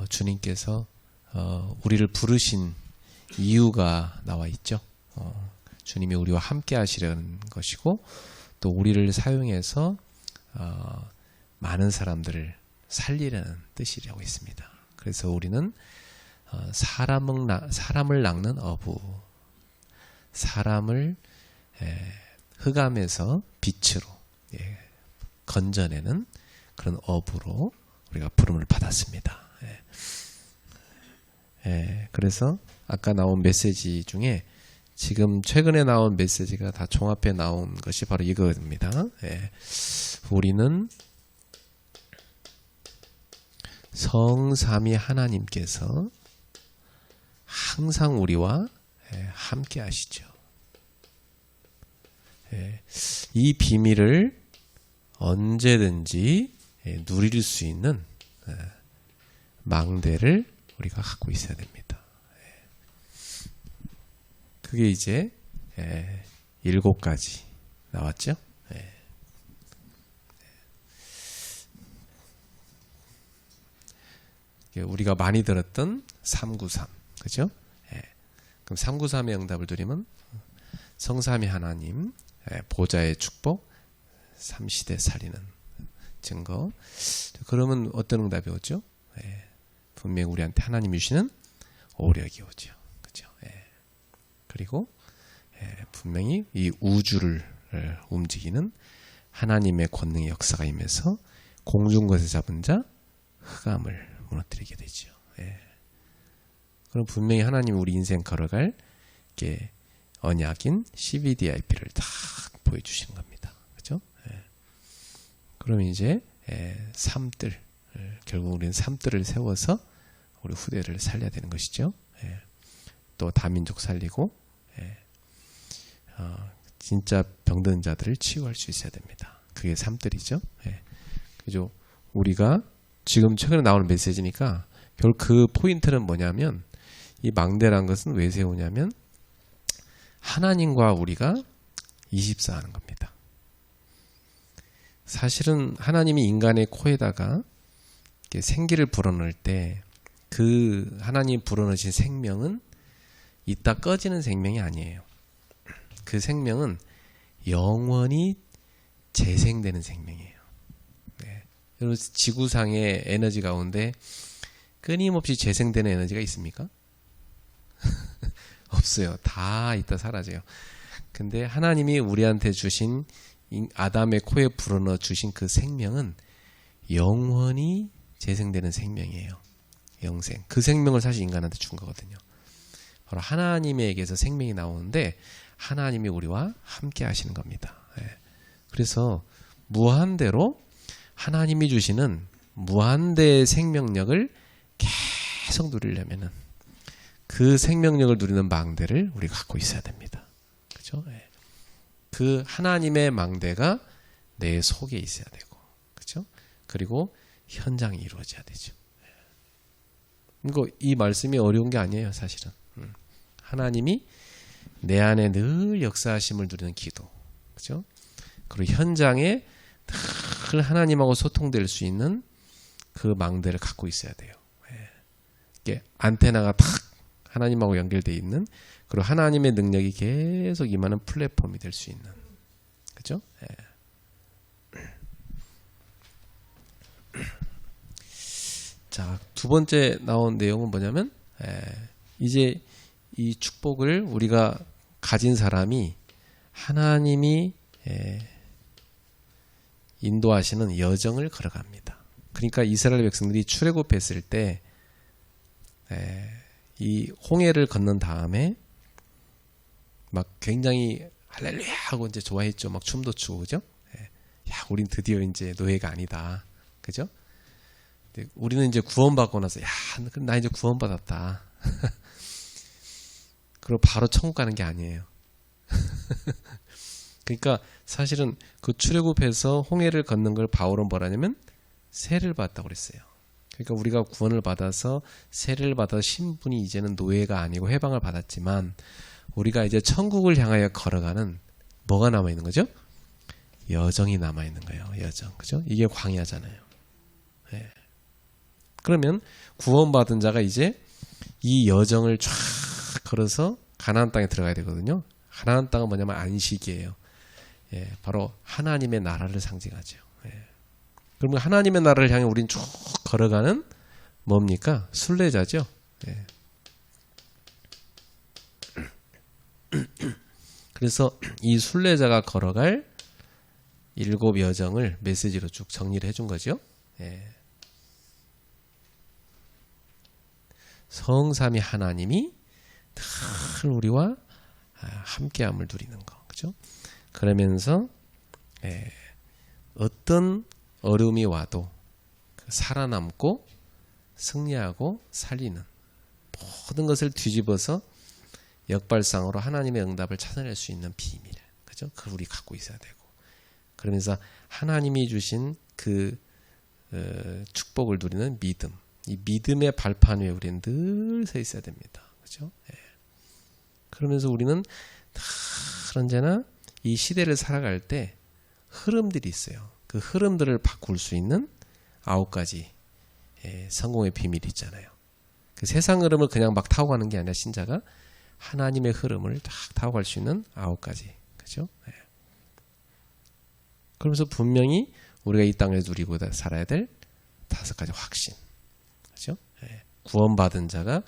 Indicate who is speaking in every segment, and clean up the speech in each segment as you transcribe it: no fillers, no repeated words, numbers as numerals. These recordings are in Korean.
Speaker 1: 주님께서 우리를 부르신 이유가 나와 있죠. 주님이 우리와 함께 하시려는 것이고 또 우리를 사용해서 많은 사람들을 살리려는 뜻이라고 있습니다. 그래서 우리는 사람을 낚는 어부, 사람을 흑암에서 빛으로 건져내는 그런 어부로 우리가 부름을 받았습니다. 그래서 아까 나온 메시지 중에 지금 최근에 나온 메시지가 다 종합해 나온 것이 바로 이거입니다. 우리는 성삼위 하나님께서 항상 우리와 함께 하시죠. 이 비밀을 언제든지 누릴 수 있는 망대를 우리가 갖고 있어야 됩니다. 그게 이제 7가지 나왔죠. 우리가 많이 들었던 393, 그죠? 그럼 393의 응답을 드리면 성삼위 하나님, 보좌의 축복, 삼시대 살리는 증거. 그러면 어떤 응답이 오죠? 분명히 우리한테 하나님이 주시는 오력이 오죠. 그죠? 그리고 분명히 이 우주를 움직이는 하나님의 권능의 역사가 임해서 공중 것에 잡은 자 흑암을 무너뜨리게 되죠. 그럼 분명히 하나님이 우리 인생 걸어갈 언약인 CVDIP를 다 보여주시는 겁니다. 그죠? 그러면 이제 삶들, 결국 우리는 삶들을 세워서 우리 후대를 살려야 되는 것이죠. 또 다민족 살리고 진짜 병든 자들을 치유할 수 있어야 됩니다. 그게 삶들이죠. 그죠? 우리가 지금 최근에 나오는 메시지니까 결국 그 포인트는 뭐냐면 이 망대라는 것은 왜 세우냐면 하나님과 우리가 24하는 겁니다. 사실은 하나님이 인간의 코에다가 생기를 불어넣을 때 그 하나님 불어넣으신 생명은 이따 꺼지는 생명이 아니에요. 그 생명은 영원히 재생되는 생명이에요. 여러분 지구상의 에너지 가운데 끊임없이 재생되는 에너지가 있습니까? 없어요. 다 이따 사라져요. 근데 하나님이 우리한테 주신 아담의 코에 불어넣어 주신 그 생명은 영원히 재생되는 생명이에요. 영생. 그 생명을 사실 인간한테 준 거거든요. 바로 하나님에게서 생명이 나오는데 하나님이 우리와 함께 하시는 겁니다. 그래서 무한대로 하나님이 주시는 무한대의 생명력을 계속 누리려면은 그 생명력을 누리는 망대를 우리가 갖고 있어야 됩니다. 그죠? 그 하나님의 망대가 내 속에 있어야 되고, 그죠? 그리고 현장이 이루어져야 되죠. 이 말씀이 어려운 게 아니에요, 사실은. 하나님이 내 안에 늘 역사하심을 누리는 기도, 그죠? 그리고 현장에 늘 하나님하고 소통될 수 있는 그 망대를 갖고 있어야 돼요. 이게 안테나가 탁 하나님하고 연결되어 있는, 그리고 하나님의 능력이 계속 임하는 플랫폼이 될 수 있는, 그죠? 자, 두 번째 나온 내용은 뭐냐면 이제 이 축복을 우리가 가진 사람이 하나님이 인도하시는 여정을 걸어갑니다. 그러니까 이스라엘 백성들이 출애굽했을 때 이 홍해를 건넌 다음에 막 굉장히 할렐루야 하고 이제 좋아했죠. 막 춤도 추고, 그죠? 야, 우린 드디어 이제 노예가 아니다, 그죠? 우리는 이제 구원받고 나서 야, 나 이제 구원받았다. 그리고 바로 천국 가는 게 아니에요. 그러니까 사실은 그 출애굽해서 홍해를 걷는 걸 바울은 뭐라냐면 세를 받았다고 그랬어요. 그러니까 우리가 구원을 받아서 세를 받아 신분이 이제는 노예가 아니고 해방을 받았지만 우리가 이제 천국을 향하여 걸어가는 뭐가 남아있는 거죠? 여정이 남아있는 거예요. 여정. 그죠? 이게 광야잖아요. 그러면 구원받은 자가 이제 이 여정을 쫙 걸어서 가나안 땅에 들어가야 되거든요. 가나안 땅은 뭐냐면 안식이에요. 예, 바로 하나님의 나라를 상징하죠. 예. 그러면 하나님의 나라를 향해 우린 쭉 걸어가는 뭡니까? 순례자죠. 예. 그래서 이 순례자가 걸어갈 7 여정을 메시지로 쭉 정리를 해준 거죠. 예. 성삼위 하나님이 늘 우리와 함께함을 누리는 거, 그죠? 그러면서 어떤 어려움이 와도 살아남고 승리하고 살리는 모든 것을 뒤집어서 역발상으로 하나님의 응답을 찾아낼 수 있는 비밀, 그죠? 그걸 우리 갖고 있어야 되고, 그러면서 하나님이 주신 그 축복을 누리는 믿음, 이 믿음의 발판 위에 우리는 늘 서 있어야 됩니다, 그죠? 예. 그러면서 우리는 늘 언제나 이 시대를 살아갈 때 흐름들이 있어요. 그 흐름들을 바꿀 수 있는 9가지 성공의 비밀이 있잖아요. 그 세상 흐름을 그냥 막 타고 가는 게 아니라 신자가 하나님의 흐름을 딱 타고 갈 수 있는 9가지, 그죠? 예. 그러면서 분명히 우리가 이 땅에 누리고 살아야 될 5가지 확신, 그죠? 예. 구원받은 자가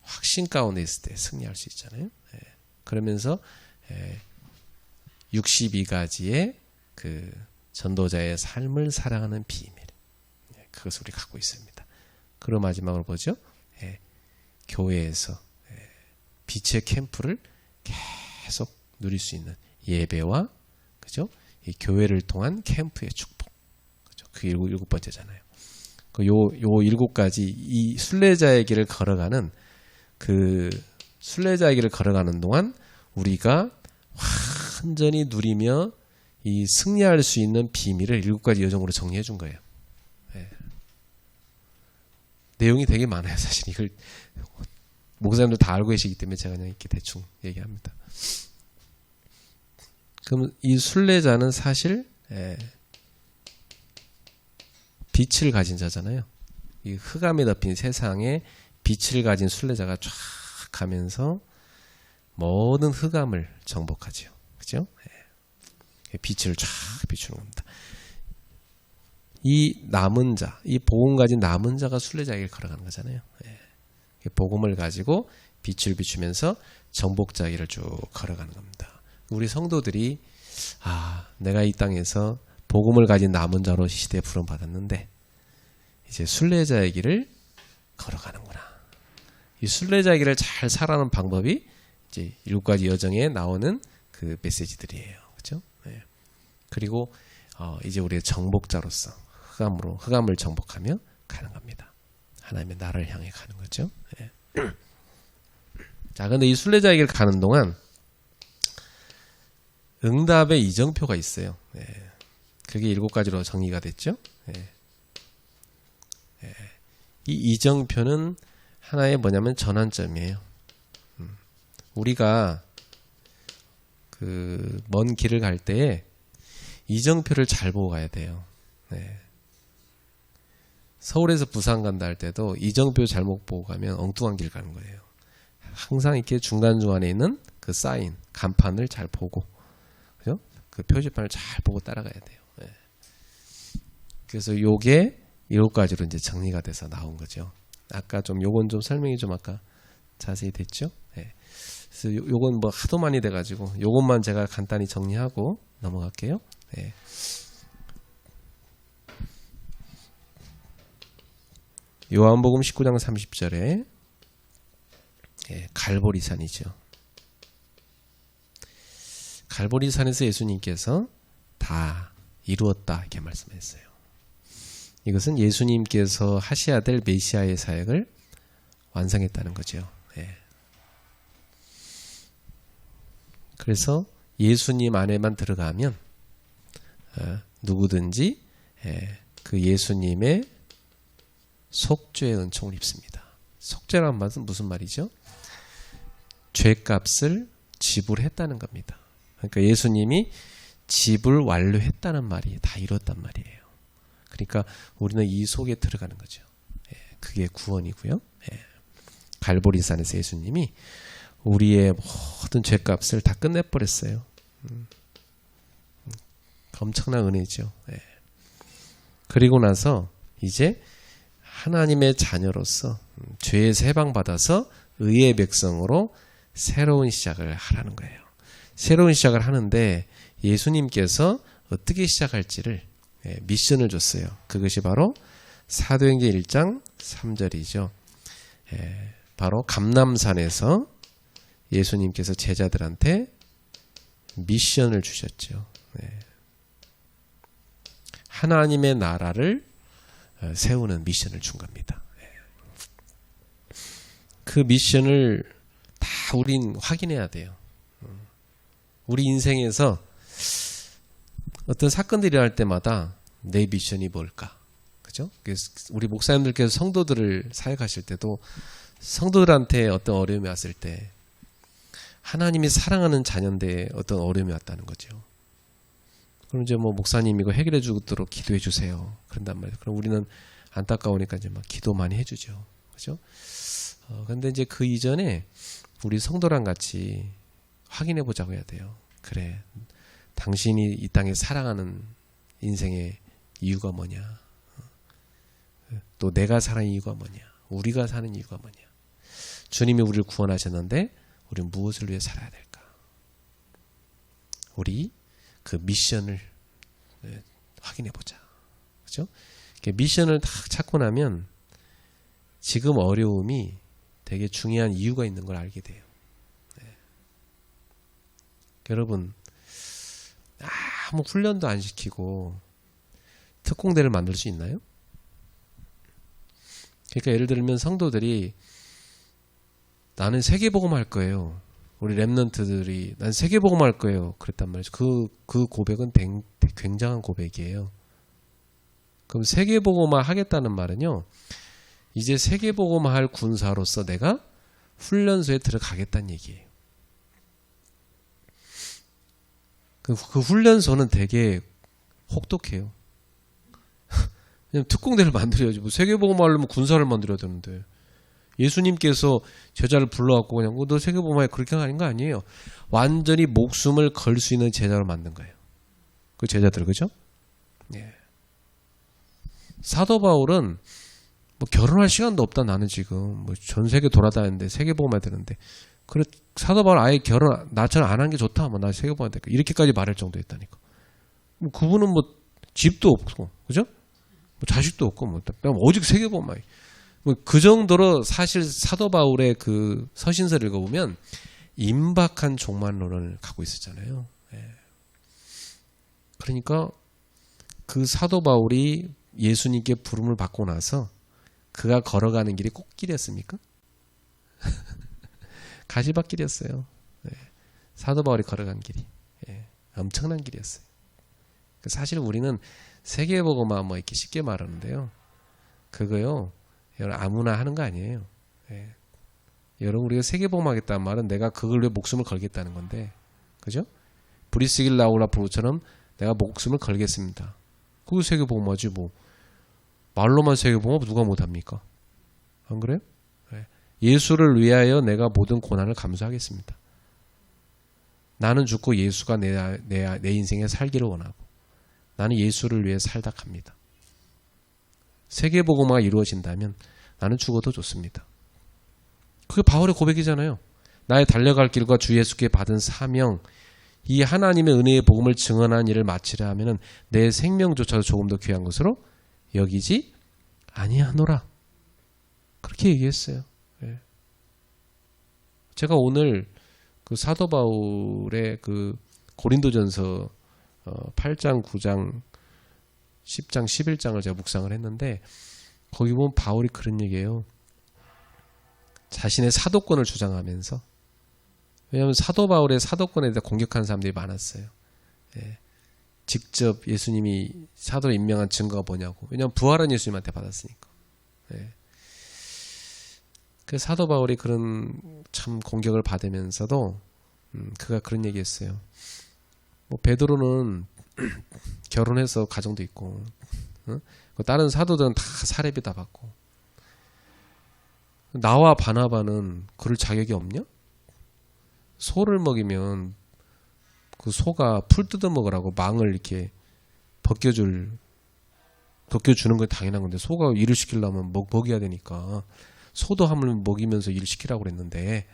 Speaker 1: 확신 가운데 있을 때 승리할 수 있잖아요. 예. 그러면서 62가지의 그 전도자의 삶을 살아가는 비밀, 그것을 우리 갖고 있습니다. 그리고 마지막으로 보죠. 교회에서 빛의 캠프를 계속 누릴 수 있는 예배와, 그죠? 이 교회를 통한 캠프의 축복, 그죠? 그게 7번째잖아요. 요 7가지 이 순례자의 길을 걸어가는 그 순례자의 길을 걸어가는 동안 우리가 완전히 누리며 이 승리할 수 있는 비밀을 7가지 여정으로 정리해 준 거예요. 네. 내용이 되게 많아요. 사실 이걸 목사님들 다 알고 계시기 때문에 제가 그냥 이렇게 대충 얘기합니다. 그럼 이 순례자는 사실 빛을 가진 자잖아요. 이 흑암에 덮인 세상에 빛을 가진 순례자가 쫙 가면서 모든 흑암을 정복하죠. 그죠? 빛을 쫙 비추는 겁니다. 이 남은 자, 이 복음 가진 남은 자가 순례자에게 걸어가는 거잖아요. 복음을 가지고 빛을 비추면서 정복자 길을 쭉 걸어가는 겁니다. 우리 성도들이 내가 이 땅에서 복음을 가진 남은 자로 시대에 부름받았는데 이제 순례자의 길을 걸어가는구나. 이 순례자의 길을 잘 살아가는 방법이 이제 7가지 여정에 나오는 그 메시지들이에요. 그렇죠? 네. 그리고 이제 우리의 정복자로서 흑암을 정복하며 가는 겁니다. 하나님의 나라를 향해 가는 거죠. 네. 자, 근데 이 순례자의 길을 가는 동안 응답의 이정표가 있어요. 네. 그게 7가지로 정리가 됐죠. 네. 네. 이 이정표는 하나의 뭐냐면 전환점이에요. 우리가 그 먼 길을 갈 때에 이정표를 잘 보고 가야 돼요. 네. 서울에서 부산 간다 할 때도 이정표 잘못 보고 가면 엉뚱한 길 가는 거예요. 항상 이렇게 중간중간에 있는 그 사인, 간판을 잘 보고, 그죠? 그 표지판을 잘 보고 따라가야 돼요. 네. 그래서 요게 7가지로 이제 정리가 돼서 나온 거죠. 아까 좀 요건 좀 설명이 좀 아까 자세히 됐죠? 네. 그래서 요건 뭐 하도 많이 돼가지고 요것만 제가 간단히 정리하고 넘어갈게요. 네. 요한복음 19장 30절에 갈보리산이죠. 갈보리산에서 예수님께서 다 이루었다 이렇게 말씀했어요. 이것은 예수님께서 하셔야 될 메시아의 사역을 완성했다는 거죠. 그래서 예수님 안에만 들어가면 누구든지 그 예수님의 속죄의 은총을 입습니다. 속죄란 말은 무슨 말이죠? 죄값을 지불했다는 겁니다. 그러니까 예수님이 지불 완료했다는 말이 다 이뤘단 말이에요. 그러니까 우리는 이 속에 들어가는 거죠. 그게 구원이고요. 예. 갈보리산에서 예수님이 우리의 모든 죄값을 다 끝내버렸어요. 엄청난 은혜죠. 예. 그리고 나서 이제 하나님의 자녀로서 죄에 해방받아서 의의 백성으로 새로운 시작을 하라는 거예요. 새로운 시작을 하는데 예수님께서 어떻게 시작할지를 미션을 줬어요. 그것이 바로 사도행전 1장 3절이죠. 바로 감람산에서 예수님께서 제자들한테 미션을 주셨죠. 하나님의 나라를 세우는 미션을 준 겁니다. 그 미션을 다 우린 확인해야 돼요. 우리 인생에서 어떤 사건들이 일어날 때마다 내 미션이 뭘까? 그죠? 그래서 우리 목사님들께서 성도들을 사역하실 때도 성도들한테 어떤 어려움이 왔을 때 하나님이 사랑하는 자녀인데 어떤 어려움이 왔다는 거죠. 그럼 이제 뭐 목사님 이거 해결해 주도록 기도해 주세요. 그런단 말이에요. 그럼 우리는 안타까우니까 이제 막 기도 많이 해주죠. 그죠? 근데 이제 그 이전에 우리 성도랑 같이 확인해 보자고 해야 돼요. 그래, 당신이 이 땅에 사랑하는 인생의 이유가 뭐냐? 또 내가 사는 이유가 뭐냐? 우리가 사는 이유가 뭐냐? 주님이 우리를 구원하셨는데 우리는 무엇을 위해 살아야 될까? 우리 그 미션을 확인해 보자. 그죠? 미션을 딱 찾고 나면 지금 어려움이 되게 중요한 이유가 있는 걸 알게 돼요. 여러분, 아무 훈련도 안 시키고 특공대를 만들 수 있나요? 그러니까 예를 들면 성도들이 나는 세계복음 할 거예요. 우리 랩런트들이 난 세계복음 할 거예요. 그랬단 말이죠. 그 고백은 굉장한 고백이에요. 그럼 세계복음화 하겠다는 말은요. 이제 세계복음화 할 군사로서 내가 훈련소에 들어가겠다는 얘기예요. 그 훈련소는 되게 혹독해요. 그냥 특공대를 만들어야지. 뭐 세계복음화 하려면 군사를 만들어야 되는데. 예수님께서 제자를 불러갖고 그냥 너 세계복음화에 그렇게 하는 거 아니에요. 완전히 목숨을 걸 수 있는 제자로 만든 거예요. 그 제자들, 그죠? 예. 사도 바울은 뭐 결혼할 시간도 없다. 나는 지금 뭐 전 세계 돌아다니는데 세계복음화 되는데. 그래 사도 바울 아예 결혼 나처럼 안 한 게 좋다. 뭐 나 세계복음화 될까. 이렇게까지 말할 정도였다니까. 뭐 그분은 뭐 집도 없고, 그죠? 뭐 자식도 없고, 뭐 오직 세계복음화. 뭐 그 정도로 사실 사도 바울의 그 서신서를 읽어보면 임박한 종말론을 갖고 있었잖아요. 예. 그러니까 그 사도 바울이 예수님께 부름을 받고 나서 그가 걸어가는 길이 꽃길이었습니까? 가시밭길이었어요. 예. 사도 바울이 걸어간 길이 엄청난 길이었어요. 사실 우리는 세계복음화 뭐 이렇게 쉽게 말하는데요. 그거요. 여러분 아무나 하는 거 아니에요. 예. 여러분 우리가 세계복음하겠다는 말은 내가 그걸 위해 목숨을 걸겠다는 건데, 그죠? 브리스길 라울라 프로처럼 내가 목숨을 걸겠습니다. 그게 세계복음하지 뭐. 말로만 세계복음하 누가 못합니까? 안 그래요? 예. 예수를 위하여 내가 모든 고난을 감수하겠습니다. 나는 죽고 예수가 내 인생에 살기를 원하고 나는 예수를 위해 살다 갑니다. 세계복음화가 이루어진다면 나는 죽어도 좋습니다. 그게 바울의 고백이잖아요. 나의 달려갈 길과 주 예수께 받은 사명, 이 하나님의 은혜의 복음을 증언한 일을 마치려 하면은 내 생명조차도 조금 더 귀한 것으로 여기지 아니하노라. 그렇게 얘기했어요. 예. 제가 오늘 그 사도 바울의 그 고린도전서 8장, 9장, 10장, 11장을 제가 묵상을 했는데 거기 보면 바울이 그런 얘기예요. 자신의 사도권을 주장하면서, 왜냐하면 사도 바울의 사도권에 대해 공격하는 사람들이 많았어요. 예. 직접 예수님이 사도로 임명한 증거가 뭐냐고. 왜냐하면 부활한 예수님한테 받았으니까. 예. 그 사도 바울이 그런 참 공격을 받으면서도 그가 그런 얘기했어요. 뭐 베드로는 결혼해서 가정도 있고, 다른 사도들은 다 사례비 다 받고, 나와 바나바는 그럴 자격이 없냐? 소를 먹이면 그 소가 풀 뜯어 먹으라고 망을 이렇게 벗겨주는 건 당연한 건데, 소가 일을 시키려면 먹여야 되니까 소도 한번 먹이면서 일을 시키라고 그랬는데,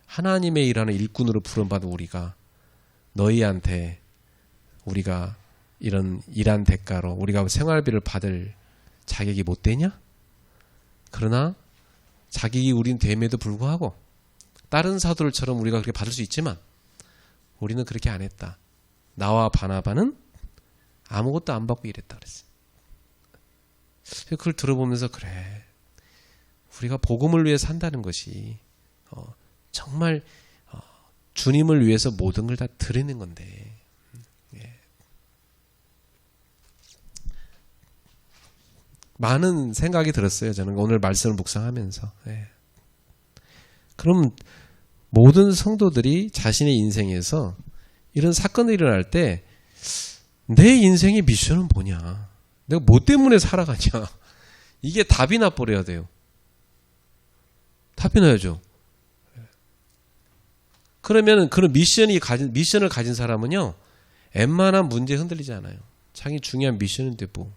Speaker 1: 하나님의 일하는 일꾼으로 부름받은 우리가 너희한테 우리가 이런 일한 대가로 우리가 생활비를 받을 자격이 못 되냐? 그러나 자격이 우린 됨에도 불구하고 다른 사도들처럼 우리가 그렇게 받을 수 있지만 우리는 그렇게 안 했다. 나와 바나바는 아무것도 안 받고 일했다 그랬어요. 그걸 들어보면서 그래, 우리가 복음을 위해 산다는 것이 정말 주님을 위해서 모든 걸 다 드리는 건데, 많은 생각이 들었어요. 저는 오늘 말씀을 묵상하면서. 그럼 모든 성도들이 자신의 인생에서 이런 사건이 일어날 때 내 인생의 미션은 뭐냐? 내가 뭐 때문에 살아가냐? 이게 답이 나버려야 돼요. 답이 나야죠. 그러면 그런 미션을 가진 사람은요, 웬만한 문제에 흔들리지 않아요. 자기 중요한 미션인데 뭐.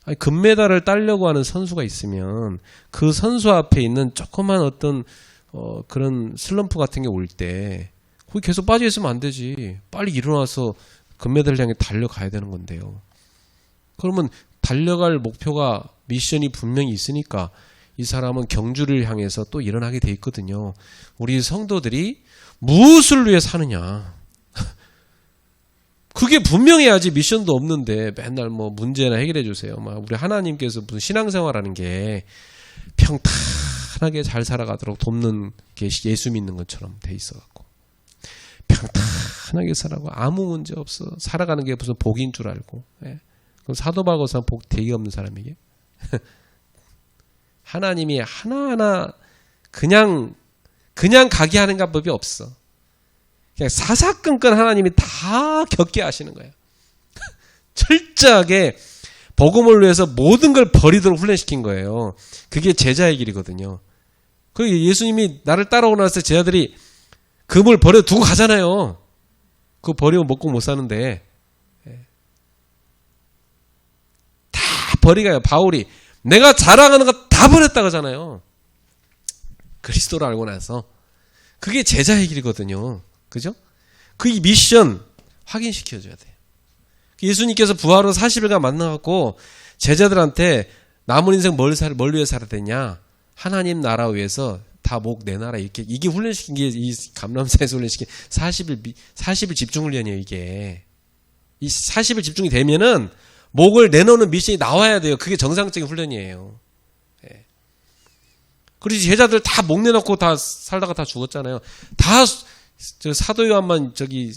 Speaker 1: 아니, 금메달을 따려고 하는 선수가 있으면 그 선수 앞에 있는 조그만 어떤 그런 슬럼프 같은 게 올 때 거기 계속 빠져 있으면 안 되지. 빨리 일어나서 금메달을 향해 달려가야 되는 건데요. 그러면 달려갈 목표가, 미션이 분명히 있으니까 이 사람은 경주를 향해서 또 일어나게 돼 있거든요. 우리 성도들이 무엇을 위해 사느냐? 그게 분명해야지. 미션도 없는데 맨날 뭐 문제나 해결해 주세요. 막 우리 하나님께서 무슨 신앙생활하는 게 평탄하게 잘 살아가도록 돕는 게 예수 믿는 것처럼 돼 있어갖고 평탄하게 살아고 아무 문제 없어 살아가는 게 무슨 복인 줄 알고. 그럼 사도 바울은 복 되게 없는 사람이게. 하나님이 하나하나 그냥 가게 하는 방법이 없어. 그냥 사사건건 하나님이 다 겪게 하시는 거예요. 철저하게 복음을 위해서 모든 걸 버리도록 훈련시킨 거예요. 그게 제자의 길이거든요. 그 예수님이 나를 따라오고 나서 제자들이 금을 버려 두고 가잖아요. 그거 버리면 먹고 못 사는데 다 버리가요. 바울이 내가 자랑하는 거 다 버렸다 그러잖아요. 그리스도를 알고 나서. 그게 제자의 길이거든요. 그죠? 그 이 미션 확인시켜줘야 돼요. 예수님께서 부활후 40일간 만나갖고 제자들한테 남은 인생 뭘 위해 살아야 되냐? 하나님 나라 위해서 다 목 내놔라. 이게 훈련시킨 게 이 감람산에서 훈련시킨 40일 집중 훈련이에요. 이게. 이 40일 집중이 되면은 목을 내놓는 미션이 나와야 돼요. 그게 정상적인 훈련이에요. 그리고 제자들 다 목 내놓고 다 살다가 다 죽었잖아요. 다 저 사도 요한만 저기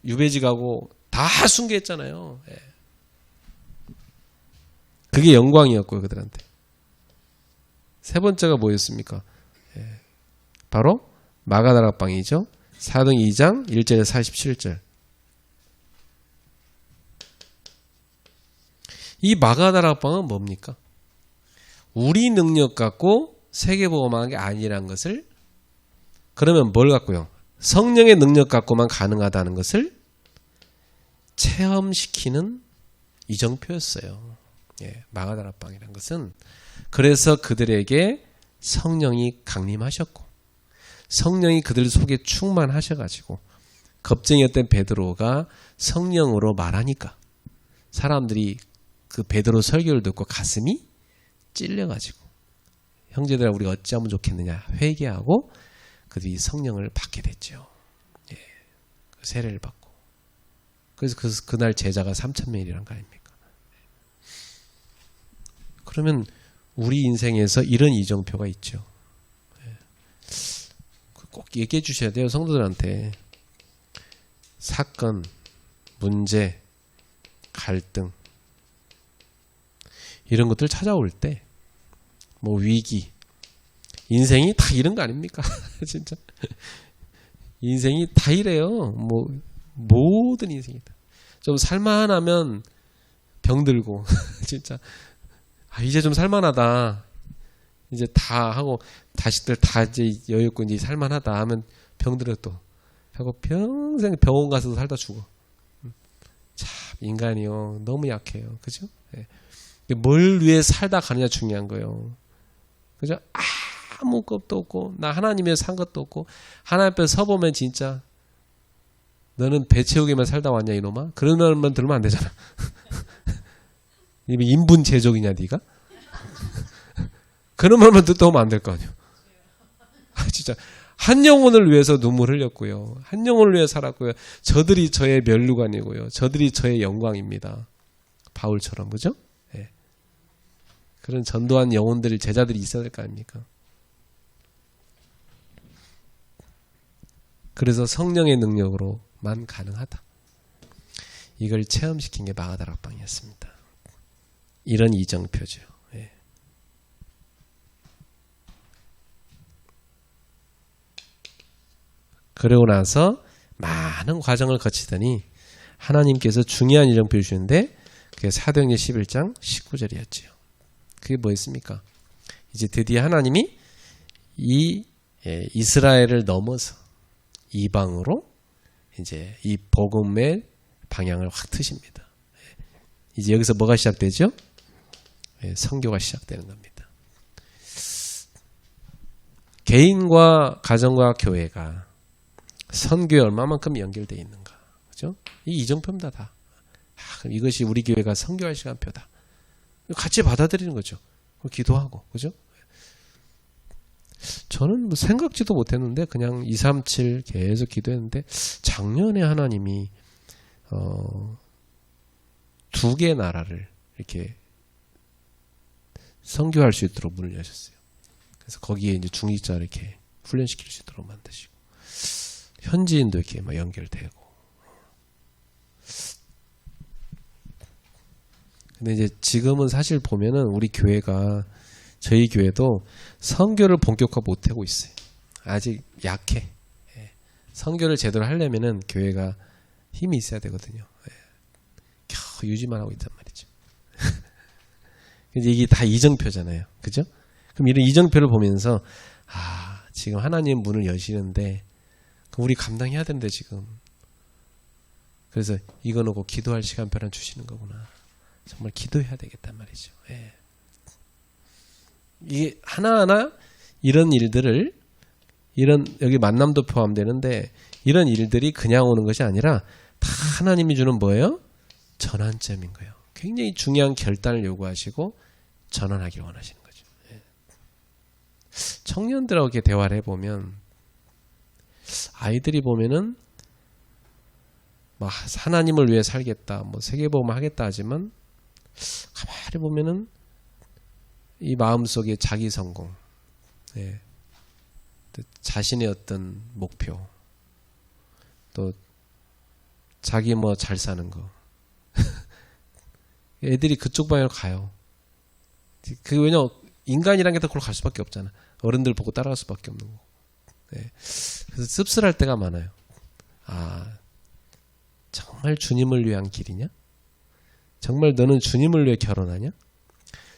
Speaker 1: 유배지 가고 다 순교했잖아요. 그게 영광이었고요, 그들한테. 세 번째가 뭐였습니까? 바로 마가다락방이죠. 사도행 2장 1절에서 47절. 이 마가다락방은 뭡니까? 우리 능력 갖고 세계복음하는 게 아니란 것을, 그러면 뭘 갖고요? 성령의 능력 갖고만 가능하다는 것을 체험시키는 이정표였어요. 마가다락방이란 것은. 그래서 그들에게 성령이 강림하셨고 성령이 그들 속에 충만하셔가지고 겁쟁이였던 베드로가 성령으로 말하니까 사람들이 그 베드로 설교를 듣고 가슴이 찔려가지고 형제들아 우리가 어찌하면 좋겠느냐 회개하고 그들이 성령을 받게 됐죠. 세례를 받고. 그래서 그날 제자가 3,000명이란 거 아닙니까? 그러면 우리 인생에서 이런 이정표가 있죠. 꼭 얘기해 주셔야 돼요. 성도들한테. 사건, 문제, 갈등 이런 것들 찾아올 때 뭐 위기, 인생이 다 이런 거 아닙니까? 진짜 인생이 다 이래요. 뭐 모든 인생이 다. 좀 살만하면 병들고 진짜 이제 좀 살만하다. 이제 다 하고 자식들 다 이제 여유있고 이제 살만하다 하면 병들어 또 하고 평생 병원 가서도 살다 죽어. 참 인간이요 너무 약해요. 그죠? 예. 뭘 위해 살다 가느냐 중요한 거예요. 그죠? 아무 것도 없고 나 하나님에 산 것도 없고 하나님 앞에 서보면 진짜 너는 배 채우기만 살다 왔냐 이놈아? 그런 말만 들으면 안 되잖아. 인분 제족이냐 네가? 그런 말만 듣다 오면 안 될 거 아니야. 진짜 한 영혼을 위해서 눈물 흘렸고요. 한 영혼을 위해 살았고요. 저들이 저의 면류관이고요. 저들이 저의 영광입니다. 바울처럼 그죠? 네. 그런 전도한 영혼들 제자들이 있어야 될 거 아닙니까? 그래서 성령의 능력으로만 가능하다. 이걸 체험시킨 게 마가다락방이었습니다. 이런 이정표죠. 예. 그러고 나서 많은 과정을 거치더니 하나님께서 중요한 이정표를 주는데 그게 사도행전 11장 19절이었죠. 그게 뭐였습니까? 이제 드디어 하나님이 이 이스라엘을 넘어서 이방으로 이제 이 복음의 방향을 확 트십니다. 이제 여기서 뭐가 시작되죠? 선교가 시작되는 겁니다. 개인과 가정과 교회가 선교에 얼마만큼 연결되어 있는가. 그죠? 이 이정표입니다, 다. 그럼 이것이 우리 교회가 선교할 시간표다. 같이 받아들이는 거죠. 기도하고. 그죠? 저는 뭐 생각지도 못했는데 그냥 237 계속 기도했는데 작년에 하나님이 2개의 나라를 이렇게 선교할 수 있도록 문을 여셨어요. 그래서 거기에 이제 중직자 이렇게 훈련시킬 수 있도록 만드시고 현지인도 이렇게 막 연결되고. 근데 이제 지금은 사실 보면은 우리 교회가 저희 교회도 선교를 본격화 못하고 있어요. 아직 약해. 선교를 제대로 하려면은 교회가 힘이 있어야 되거든요. 겨우 유지만 하고 있단 말이죠. 이게 다 이정표잖아요. 그죠? 그럼 이런 이정표를 보면서 지금 하나님 문을 여시는데 우리 감당해야 되는데 지금. 그래서 이거 놓고 기도할 시간표를 주시는 거구나. 정말 기도해야 되겠단 말이죠. 예. 이게 하나하나 이런 일들을 여기 만남도 포함되는데 이런 일들이 그냥 오는 것이 아니라 다 하나님이 주는 뭐예요? 전환점인 거예요. 굉장히 중요한 결단을 요구하시고 전환하길 원하시는 거죠. 예. 청년들하고 이렇게 대화를 해보면 아이들이 보면은 막 하나님을 위해 살겠다, 뭐 세계복음 하겠다 하지만 가만히 보면은 이 마음속에 자기 성공, 예. 자신의 어떤 목표, 또 자기 뭐 잘 사는 거, 애들이 그쪽 방향으로 가요. 그 왜냐 인간이란 게 다 그걸 갈 수밖에 없잖아. 어른들 보고 따라갈 수밖에 없는 거고. 예. 그래서 씁쓸할 때가 많아요. 정말 주님을 위한 길이냐? 정말 너는 주님을 위해 결혼하냐?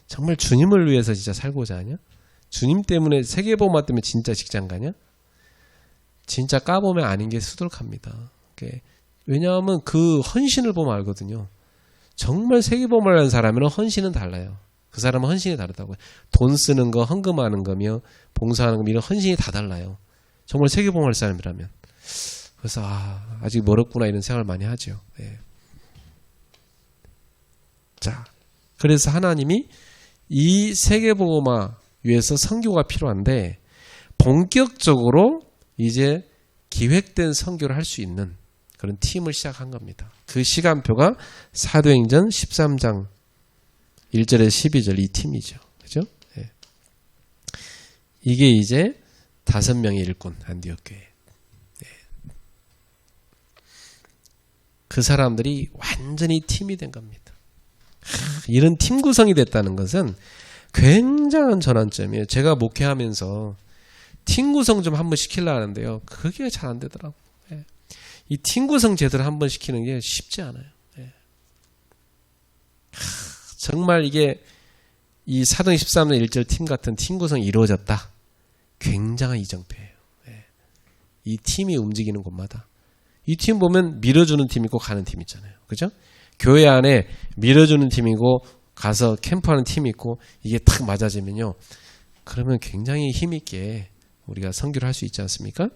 Speaker 1: 정말 주님을 위해서 진짜 살고자 하냐? 주님 때문에 세계복음화 때문에 진짜 직장 가냐? 진짜 까보면 아닌 게 수두룩합니다. 왜냐하면 그 헌신을 보면 알거든요. 정말 세계복음을 하는 사람이랑 헌신은 달라요. 그 사람은 헌신이 다르다고요. 돈 쓰는 거, 헌금하는 거며 봉사하는 거 이런 헌신이 다 달라요. 정말 세계복음을 할 사람이라면. 그래서 아직 멀었구나 이런 생각을 많이 하죠. 예. 자, 그래서 하나님이 이 세계복음화 위해서 선교가 필요한데 본격적으로 이제 기획된 선교를 할 수 있는 그런 팀을 시작한 겁니다. 그 시간표가 사도행전 13장 1절에서 12절 이 팀이죠. 그죠? 예. 이게 이제 5명의 일꾼 안디옥 교회. 예. 그 사람들이 완전히 팀이 된 겁니다. 이런 팀 구성이 됐다는 것은 굉장한 전환점이에요. 제가 목회하면서 팀 구성 좀 한번 시키려고 하는데요. 그게 잘 안 되더라고요. 예. 이 팀 구성 제대로 한번 시키는 게 쉽지 않아요. 예. 정말 이게 이 사도행 13장 1절 팀 같은 팀 구성이 이루어졌다. 굉장한 이정표예요. 예. 이 팀이 움직이는 곳마다 이 팀 보면 밀어주는 팀 있고 가는 팀 있잖아요. 그죠? 교회 안에 밀어주는 팀이고 가서 캠프하는 팀이 있고 이게 탁 맞아지면요. 그러면 굉장히 힘있게 우리가 선교를 할 수 있지 않습니까?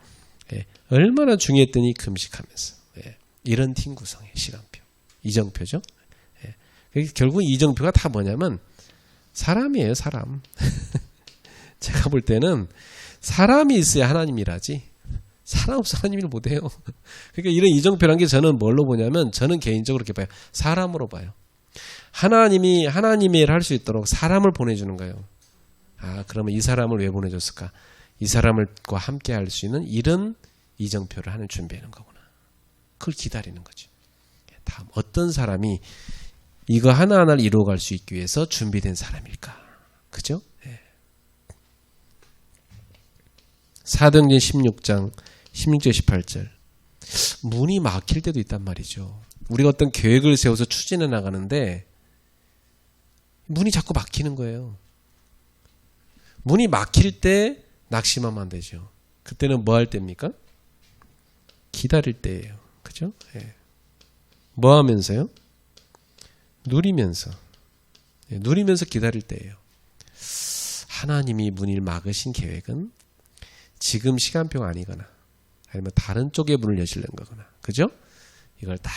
Speaker 1: 예. 얼마나 중요했더니 금식하면서. 예. 이런 팀 구성의 시간표. 이정표죠. 예. 결국 이정표가 다 뭐냐면 사람이에요. 사람. 제가 볼 때는 사람이 있어야 하나님이라지 사람 없어 하나님을 못해요. 그러니까 이런 이정표란 게 저는 뭘로 보냐면 저는 개인적으로 이렇게 봐요. 사람으로 봐요. 하나님이 하나님의 일을 할 수 있도록 사람을 보내주는 거예요. 아, 그러면 이 사람을 왜 보내줬을까? 이 사람과 함께 할 수 있는 이런 이정표를 하는 준비하는 거구나. 그걸 기다리는 거지. 다음 어떤 사람이 이거 하나하나를 이루어갈 수 있기 위해서 준비된 사람일까? 그죠? 예. 사도행전 16장 16절 18절 문이 막힐 때도 있단 말이죠. 우리가 어떤 계획을 세워서 추진해 나가는데 문이 자꾸 막히는 거예요. 문이 막힐 때 낙심하면 안 되죠. 그때는 뭐 할 때입니까? 기다릴 때예요. 그죠? 예. 뭐 하면서요? 누리면서. 예, 누리면서 기다릴 때예요. 하나님이 문을 막으신 계획은 지금 시간표가 아니거나 아니면 다른 쪽에 문을 여시려는 거거나. 그죠? 이걸 다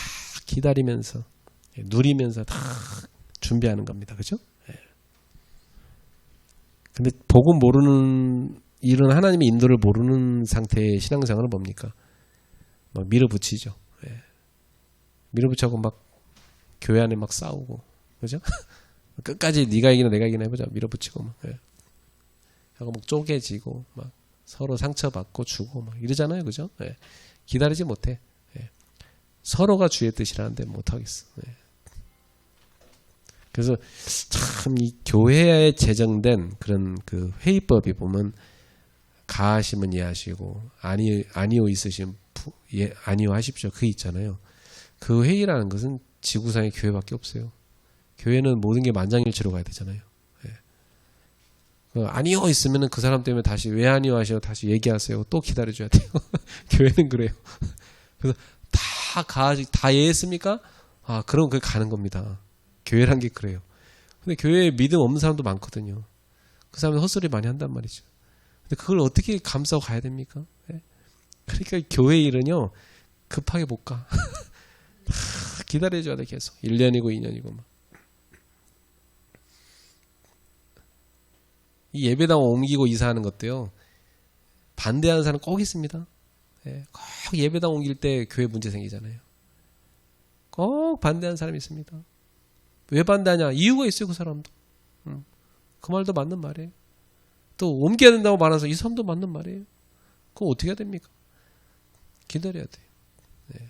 Speaker 1: 기다리면서 누리면서 다 준비하는 겁니다. 그죠? 예. 근데 복음 모르는 이런 하나님의 인도를 모르는 상태의 신앙생활은 뭡니까? 막 밀어붙이죠. 예. 밀어붙이고 막 교회 안에 막 싸우고, 그죠? 끝까지 네가 이기나 내가 이기나 해보자. 밀어붙이고 막, 예. 하고 막 쪼개지고 막 서로 상처받고 주고 막 이러잖아요, 그죠? 예. 기다리지 못해. 예. 서로가 주의 뜻이라는데 못하겠어. 예. 그래서 참 이 교회에 제정된 그런 그 회의법이 보면 가하시면 예하시고 아니요 있으시면 아니요 하십시오. 그 있잖아요. 그 회의라는 것은 지구상의 교회밖에 없어요. 교회는 모든 게 만장일치로 가야 되잖아요. 예. 아니요 있으면 그 사람 때문에 다시 왜 아니요 하셔 다시 얘기하세요. 또 기다려줘야 돼요. 교회는 그래요. 그래서 다 예했습니까? 아 그럼 그게 가는 겁니다. 교회란 게 그래요. 근데 교회에 믿음 없는 사람도 많거든요. 그 사람은 헛소리 많이 한단 말이죠. 근데 그걸 어떻게 감싸고 가야 됩니까? 예? 그러니까 교회 일은요 급하게 못 가. 기다려줘야 돼 계속. 1년이고 2년이고 막. 이 예배당 옮기고 이사하는 것도요 반대하는 사람 꼭 있습니다. 예, 꼭 예배당 옮길 때 교회 문제 생기잖아요. 꼭 반대하는 사람이 있습니다. 왜 반대하냐? 이유가 있어요, 그 사람도. 그 말도 맞는 말이에요. 또 옮겨야 된다고 말해서 이 사람도 맞는 말이에요. 그럼 어떻게 해야 됩니까? 기다려야 돼요. 네.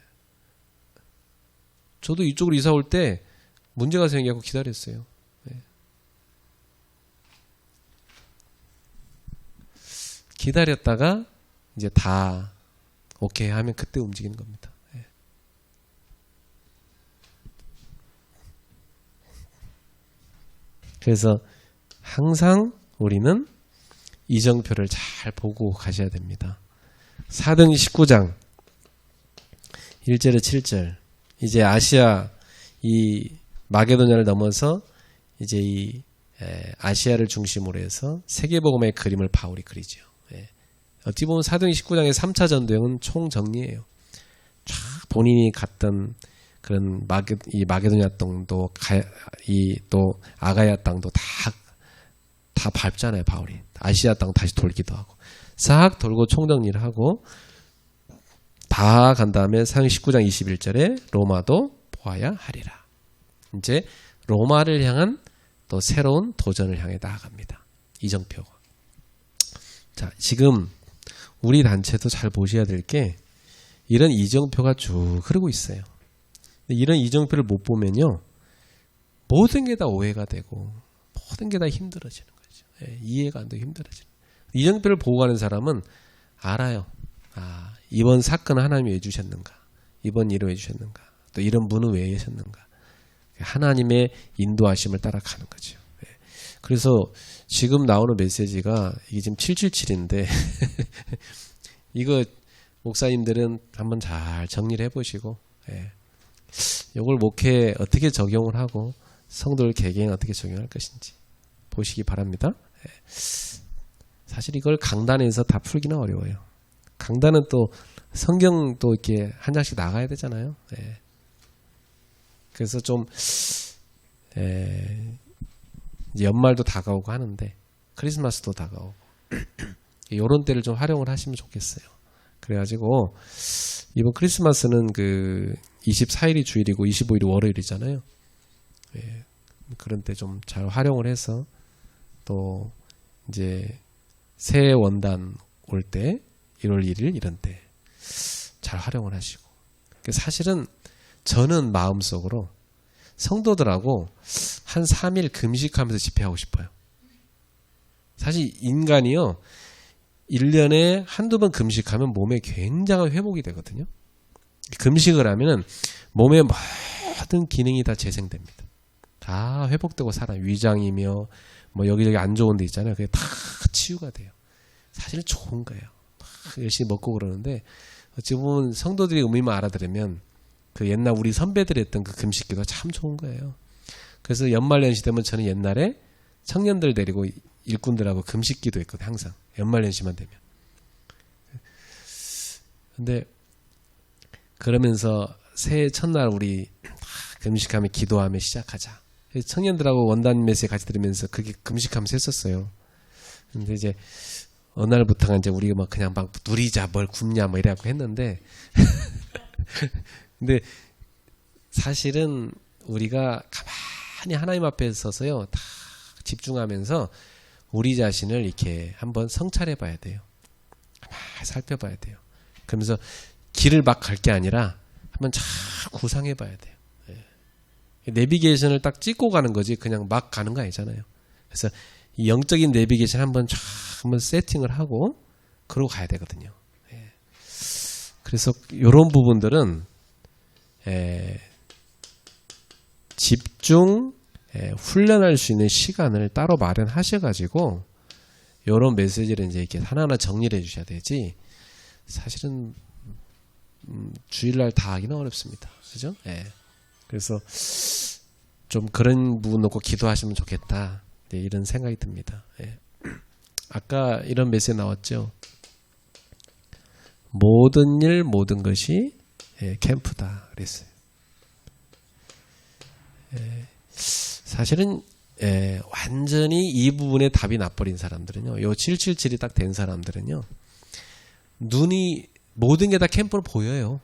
Speaker 1: 저도 이쪽으로 이사 올 때 문제가 생겨서 기다렸어요. 네. 기다렸다가 이제 다 오케이 하면 그때 움직이는 겁니다. 네. 그래서 항상 우리는 이정표를 잘 보고 가셔야 됩니다. 사도행 19장 1절에 7절 이제 아시아 이 마게도냐를 넘어서 이제 이 아시아를 중심으로 해서 세계복음의 그림을 바울이 그리죠. 어찌 보면 사도행 19장의 3차 전도행은 총정리예요. 쫙 본인이 갔던 그런 이 마게도냐 땅도 또 아가야 땅도 다 밟잖아요. 바울이 아시아 땅 다시 돌기도 하고 싹 돌고 총정리를 하고 다 간 다음에 사도행 19장 21절에 로마도 보아야 하리라. 이제 로마를 향한 또 새로운 도전을 향해 나아갑니다. 이정표가. 자, 지금 우리 단체도 잘 보셔야 될 게 이런 이정표가 쭉 흐르고 있어요. 이런 이정표를 못 보면요 모든 게 다 오해가 되고 모든 게 다 힘들어지는 거죠. 예, 이해가 안 되고 힘들어지는 거예요. 이정표를 보고 가는 사람은 알아요. 아, 이번 사건은 하나님이 왜 주셨는가, 이번 일을 왜 주셨는가, 또 이런 분은 왜 하셨는가. 하나님의 인도하심을 따라가는 거죠. 예. 그래서 지금 나오는 메시지가 이게 지금 777인데 이거 목사님들은 한번 잘 정리를 해보시고 이걸 목회에 어떻게 적용을 하고 성도들 개개인 어떻게 적용할 것인지 보시기 바랍니다. 사실 이걸 강단에서 다 풀기는 어려워요. 강단은 또 성경 또 이렇게 한 장씩 나가야 되잖아요. 그래서 좀 이제 연말도 다가오고 하는데 크리스마스도 다가오고 이런 때를 좀 활용을 하시면 좋겠어요. 그래가지고 이번 크리스마스는 그 24일이 주일이고 25일이 월요일이잖아요. 그런 때 좀 잘 활용을 해서 또 이제 새 원단 올 때 1월 1일 이런 때 잘 활용을 하시고 사실은 저는 마음속으로 성도들하고 한 3일 금식하면서 집회하고 싶어요. 사실 인간이요 1년에 한두 번 금식하면 몸에 굉장한 회복이 되거든요. 금식을 하면은 몸의 모든 기능이 다 재생됩니다. 다 회복되고 살아요. 위장이며 뭐 여기저기 안 좋은 데 있잖아요. 그게 다 치유가 돼요. 사실 좋은 거예요. 열심히 먹고 그러는데 어찌 보면 성도들이 의미만 알아들으면 그 옛날 우리 선배들이 했던 그 금식기도 참 좋은 거예요. 그래서 연말연시 되면 저는 옛날에 청년들 데리고 일꾼들하고 금식기도 했거든요. 항상 연말연시만 되면. 근데 그러면서 새해 첫날 우리 금식하며 기도하며 시작하자. 청년들하고 원단 메시지 같이 들으면서 그게 금식하면서 했었어요. 근데 이제 어느 날부터가 이제 우리가 막 그냥 막 누리자 뭘 굶냐 뭐 이래갖고 했는데 근데 사실은 우리가 가만히 하나님 앞에 서서요 다 집중하면서 우리 자신을 이렇게 한번 성찰해 봐야 돼요. 가만히 살펴봐야 돼요. 그러면서 길을 막 갈 게 아니라 한번 잘 구상해 봐야 돼요. 내비게이션을 딱 찍고 가는 거지 그냥 막 가는 거 아니잖아요. 그래서 이 영적인 내비게이션 한번 세팅을 하고 그러고 가야 되거든요. 그래서 이런 부분들은 집중 훈련할 수 있는 시간을 따로 마련하셔가지고 이런 메시지를 이제 이렇게 하나하나 정리를 해주셔야 되지. 사실은 주일날 다 하기는 어렵습니다. 그죠? 그래서 좀 그런 부분 놓고 기도하시면 좋겠다. 이런 생각이 듭니다. 아까 이런 메시지 나왔죠. 모든 일 모든 것이 캠프다 그랬어요. 사실은 완전히 이 부분에 답이 나버린 사람들은요. 요 777이 딱 된 사람들은요. 눈이 모든 게 다 캠프로 보여요.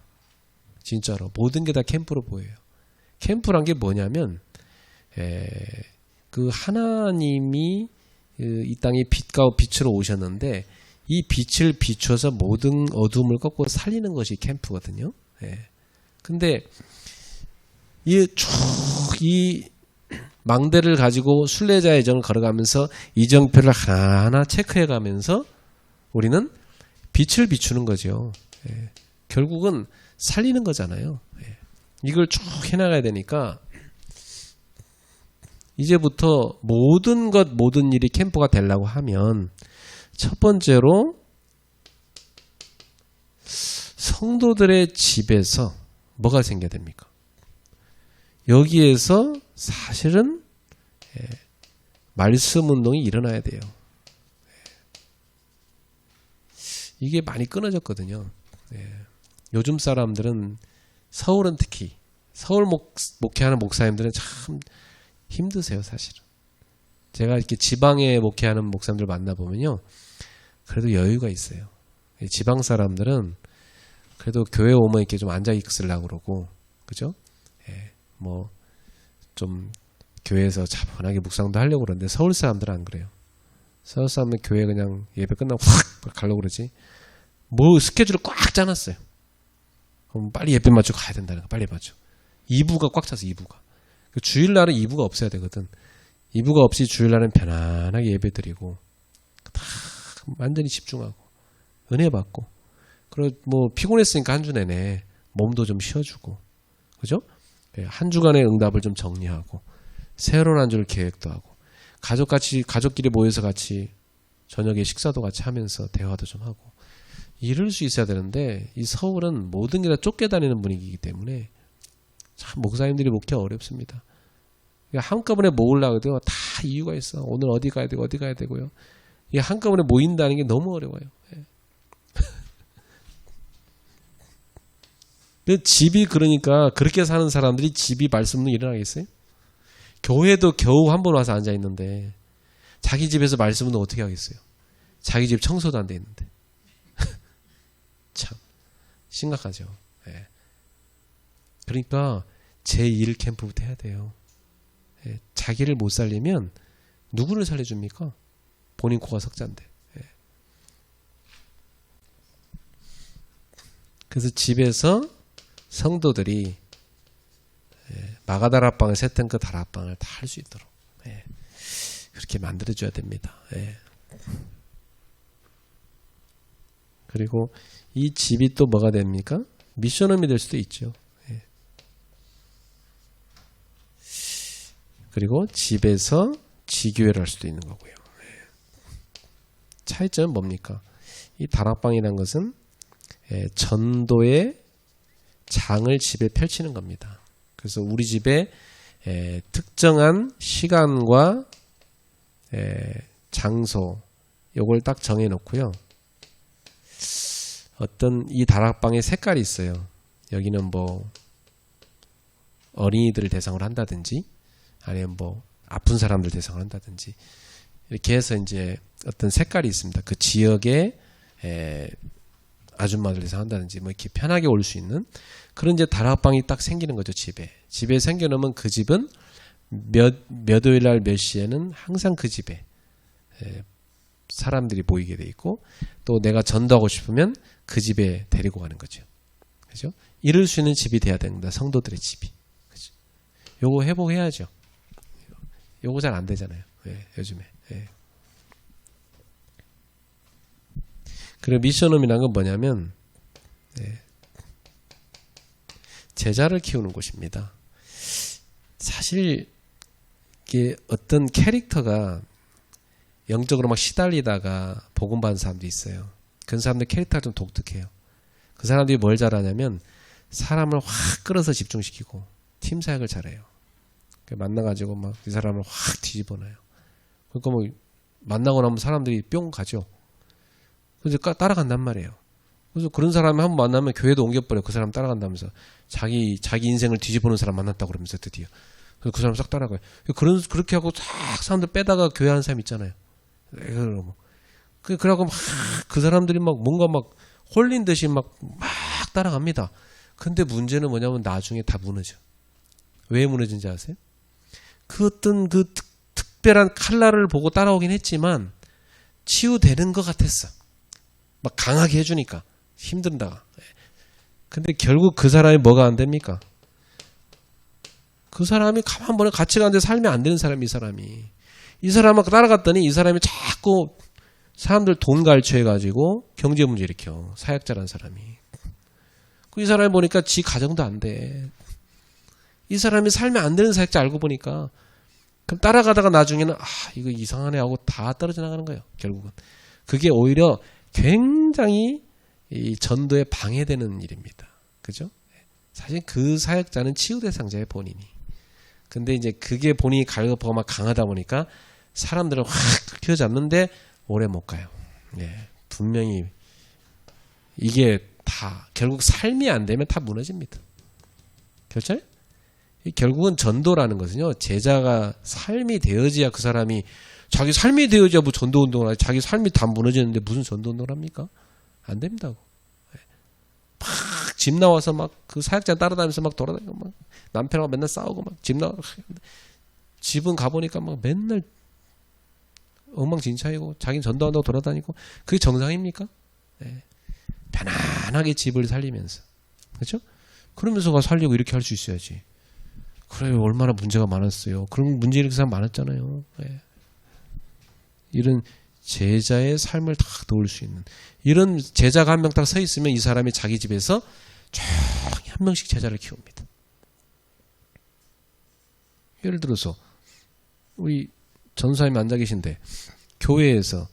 Speaker 1: 진짜로 모든 게 다 캠프로 보여요. 캠프란 게 뭐냐면 그 하나님이 이 땅에 빛과 빛으로 오셨는데 이 빛을 비춰서 모든 어둠을 거꾸로 살리는 것이 캠프거든요. 근데 이 망대를 가지고 순례자의 정을 걸어가면서 이정표를 하나하나 체크해 가면서 우리는 빛을 비추는 거죠. 결국은 살리는 거잖아요. 이걸 쭉 해나가야 되니까 이제부터 모든 것 모든 일이 캠프가 되려고 하면 첫 번째로 성도들의 집에서 뭐가 생겨야 됩니까? 여기에서 사실은 말씀 운동이 일어나야 돼요. 이게 많이 끊어졌거든요. 요즘 사람들은 서울은 특히 서울 목회하는 목사님들은 참 힘드세요, 사실은. 제가 이렇게 지방에 목회하는 목사님들 만나보면요. 그래도 여유가 있어요. 지방 사람들은 그래도 교회 오면 이렇게 좀 앉아 있으려고 그러고, 그죠? 뭐, 좀 교회에서 차분하게 묵상도 하려고 그러는데 서울 사람들은 안 그래요. 서울 사람은 교회 그냥 예배 끝나고 확 가려고 그러지. 뭐 스케줄을 꽉 짜놨어요. 그럼 빨리 예배 맞추고 가야 된다는 거, 빨리 맞춰. 2부가 꽉 차서 2부가. 주일날은 2부가 없어야 되거든. 2부가 없이 주일날은 편안하게 예배 드리고 다 완전히 집중하고 은혜 받고 그리고 뭐 피곤했으니까 한 주 내내 몸도 좀 쉬어주고 그죠? 한 주간의 응답을 좀 정리하고 새로운 한 주를 계획도 하고 가족끼리 모여서 같이 저녁에 식사도 같이 하면서 대화도 좀 하고 이럴 수 있어야 되는데 이 서울은 모든 게 다 쫓겨다니는 분위기이기 때문에 참 목사님들이 목회가 어렵습니다. 그러니까 한꺼번에 모으려고 해도 다 이유가 있어. 오늘 어디 가야 되고 어디 가야 되고요. 이게 한꺼번에 모인다는 게 너무 어려워요. 근데 집이 그러니까 그렇게 사는 사람들이 집이 말씀은 일어나겠어요? 교회도 겨우 한 번 와서 앉아 있는데 자기 집에서 말씀은 어떻게 하겠어요? 자기 집 청소도 안 돼 있는데 참 심각하죠. 예. 그러니까 제1 캠프부터 해야 돼요. 예. 자기를 못 살리면 누구를 살려줍니까? 본인 코가 석잔데. 예. 그래서 집에서 성도들이 마가다락방을 샜던 그 다락방을 다 할 수 있도록 그렇게 만들어줘야 됩니다. 그리고 이 집이 또 뭐가 됩니까? 미션홈이 될 수도 있죠. 그리고 집에서 지교회를 할 수도 있는 거고요. 차이점은 뭡니까? 이 다락방이라는 것은 전도의 장을 집에 펼치는 겁니다. 그래서 우리 집에 특정한 시간과 장소 요걸 딱 정해 놓고요. 어떤 이 다락방의 색깔이 있어요. 여기는 뭐 어린이들을 대상으로 한다든지 아니면 뭐 아픈 사람들 대상으로 한다든지 이렇게 해서 이제 어떤 색깔이 있습니다. 그 지역의 아줌마들 대상 한다든지 뭐 이렇게 편하게 올 수 있는 그런 이제 다락방이 딱 생기는 거죠. 집에 생겨놓으면 그 집은 몇 월날 몇 시에는 항상 그 집에 사람들이 모이게 돼 있고 또 내가 전도하고 싶으면 그 집에 데리고 가는 거죠. 그죠? 이럴 수 있는 집이 돼야 됩니다. 성도들의 집이. 그죠? 요거 회복해야죠. 요거 잘 안 되잖아요. 요즘에. 그리고 미션홈이라는 건 뭐냐면 제자를 키우는 곳입니다. 사실 이게 어떤 캐릭터가 영적으로 막 시달리다가 복음 받은 사람도 있어요. 그런 사람들 캐릭터가 좀 독특해요. 그 사람들이 뭘 잘하냐면 사람을 확 끌어서 집중시키고 팀 사역을 잘해요. 만나가지고 막 이 사람을 확 뒤집어놔요. 그러니까 뭐 만나고 나면 사람들이 뿅 가죠. 그래서 따라간단 말이에요. 그래서 그런 사람이 한 번 만나면 교회도 옮겨버려. 그 사람 따라간다면서 자기 인생을 뒤집어놓은 사람 만났다고 그러면서 드디어. 그래서 그 사람 싹 따라가요. 그렇게 하고 싹 사람들 빼다가 교회 하는 사람 있잖아요. 그러고 막 그 사람들이 막 뭔가 막 홀린 듯이 막 따라갑니다. 근데 문제는 뭐냐면 나중에 다 무너져. 왜 무너진지 아세요? 그 어떤 그 특별한 칼날을 보고 따라오긴 했지만 치유되는 것 같았어. 막 강하게 해주니까 힘든다. 근데 결국 그 사람이 뭐가 안 됩니까? 그 사람이 가만 보면 가치가 안 돼 살면 안 되는 사람이 이 사람하고 따라갔더니 이 사람이 자꾸 사람들 돈 갈취해가지고 경제 문제 일으켜. 사역자라는 사람이. 이 사람이 보니까 지 가정도 안 돼. 이 사람이 살면 안 되는 사역자 알고 보니까 그럼 따라가다가 나중에는 이거 이상하네 하고 다 떨어져 나가는 거예요. 결국은. 그게 오히려 굉장히 이 전도에 방해되는 일입니다. 그죠? 사실 그 사역자는 치유 대상자의 본인이. 근데 이제 그게 본인이 갈급하고 막 강하다 보니까 사람들을 확 휘어잡는데 오래 못 가요. 분명히 이게 다 결국 삶이 안 되면 다 무너집니다. 그렇죠? 결국은 전도라는 것은요. 제자가 삶이 되어져야 그 사람이 자기 삶이 되어져야 뭐 전도 운동을 하지. 자기 삶이 다 무너지는데 무슨 전도 운동을 합니까? 안 됩니다. 막 집 나와서 막 그 사역자 따라다니면서 막 돌아다니고 막 남편하고 맨날 싸우고 막 집 나와 집은 가보니까 막 맨날 엉망진창이고 자기는 전도한다고 돌아다니고 그게 정상입니까? 편안하게 집을 살리면서 그렇죠? 그러면서가 살려고 이렇게 할 수 있어야지. 그래요. 얼마나 문제가 많았어요. 그런 문제 일으키는 사람 많았잖아요. 이런 제자의 삶을 다 도울 수 있는 이런 제자가 한 명 딱 서 있으면 이 사람이 자기 집에서 조용히 한 명씩 제자를 키웁니다. 예를 들어서 우리 전사님이 앉아 계신데 교회에서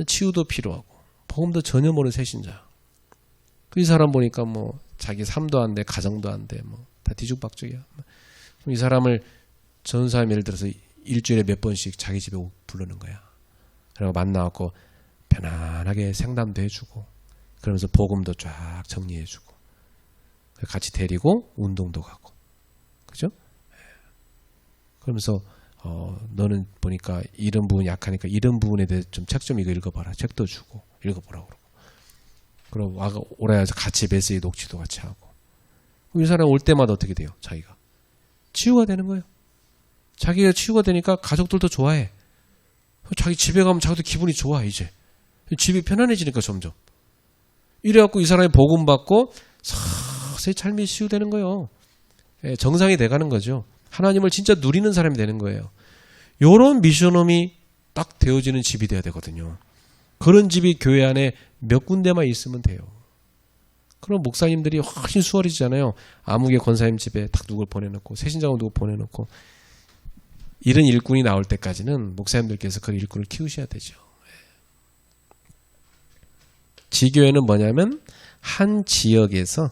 Speaker 1: 치유도 필요하고 복음도 전혀 모르는 새신자. 이 사람 보니까 뭐 자기 삶도 안 돼, 가정도 안 돼, 뭐 다 뒤죽박죽이야. 이 사람을 전사님 예를 들어서 일주일에 몇 번씩 자기 집에 부르는 거야. 그리고 만나갖고 편안하게 상담도 해주고 그러면서 복음도 쫙 정리해주고 같이 데리고 운동도 가고 그죠? 그러면서 너는 보니까 이런 부분이 약하니까 이런 부분에 대해 좀 책 좀 이거 읽어봐라. 책도 주고 읽어보라고 그러고 그럼 오라야 같이 메시지 녹취도 같이 하고 이 사람 올 때마다 어떻게 돼요? 자기가 치유가 되는 거예요. 자기가 치유가 되니까 가족들도 좋아해. 자기 집에 가면 자기도 기분이 좋아. 이제 집이 편안해지니까 점점 이래갖고 이 사람이 복음 받고 서서히 삶이 치유되는 거예요. 정상이 돼가는 거죠. 하나님을 진짜 누리는 사람이 되는 거예요. 요런 미션홈이 딱 되어지는 집이 돼야 되거든요. 그런 집이 교회 안에 몇 군데만 있으면 돼요. 그럼 목사님들이 훨씬 수월해지잖아요. 아무개 권사님 집에 딱 누굴 보내놓고 새신자고 누구 보내놓고 이런 일꾼이 나올 때까지는 목사님들께서 그 일꾼을 키우셔야 되죠. 지교회는 뭐냐면 한 지역에서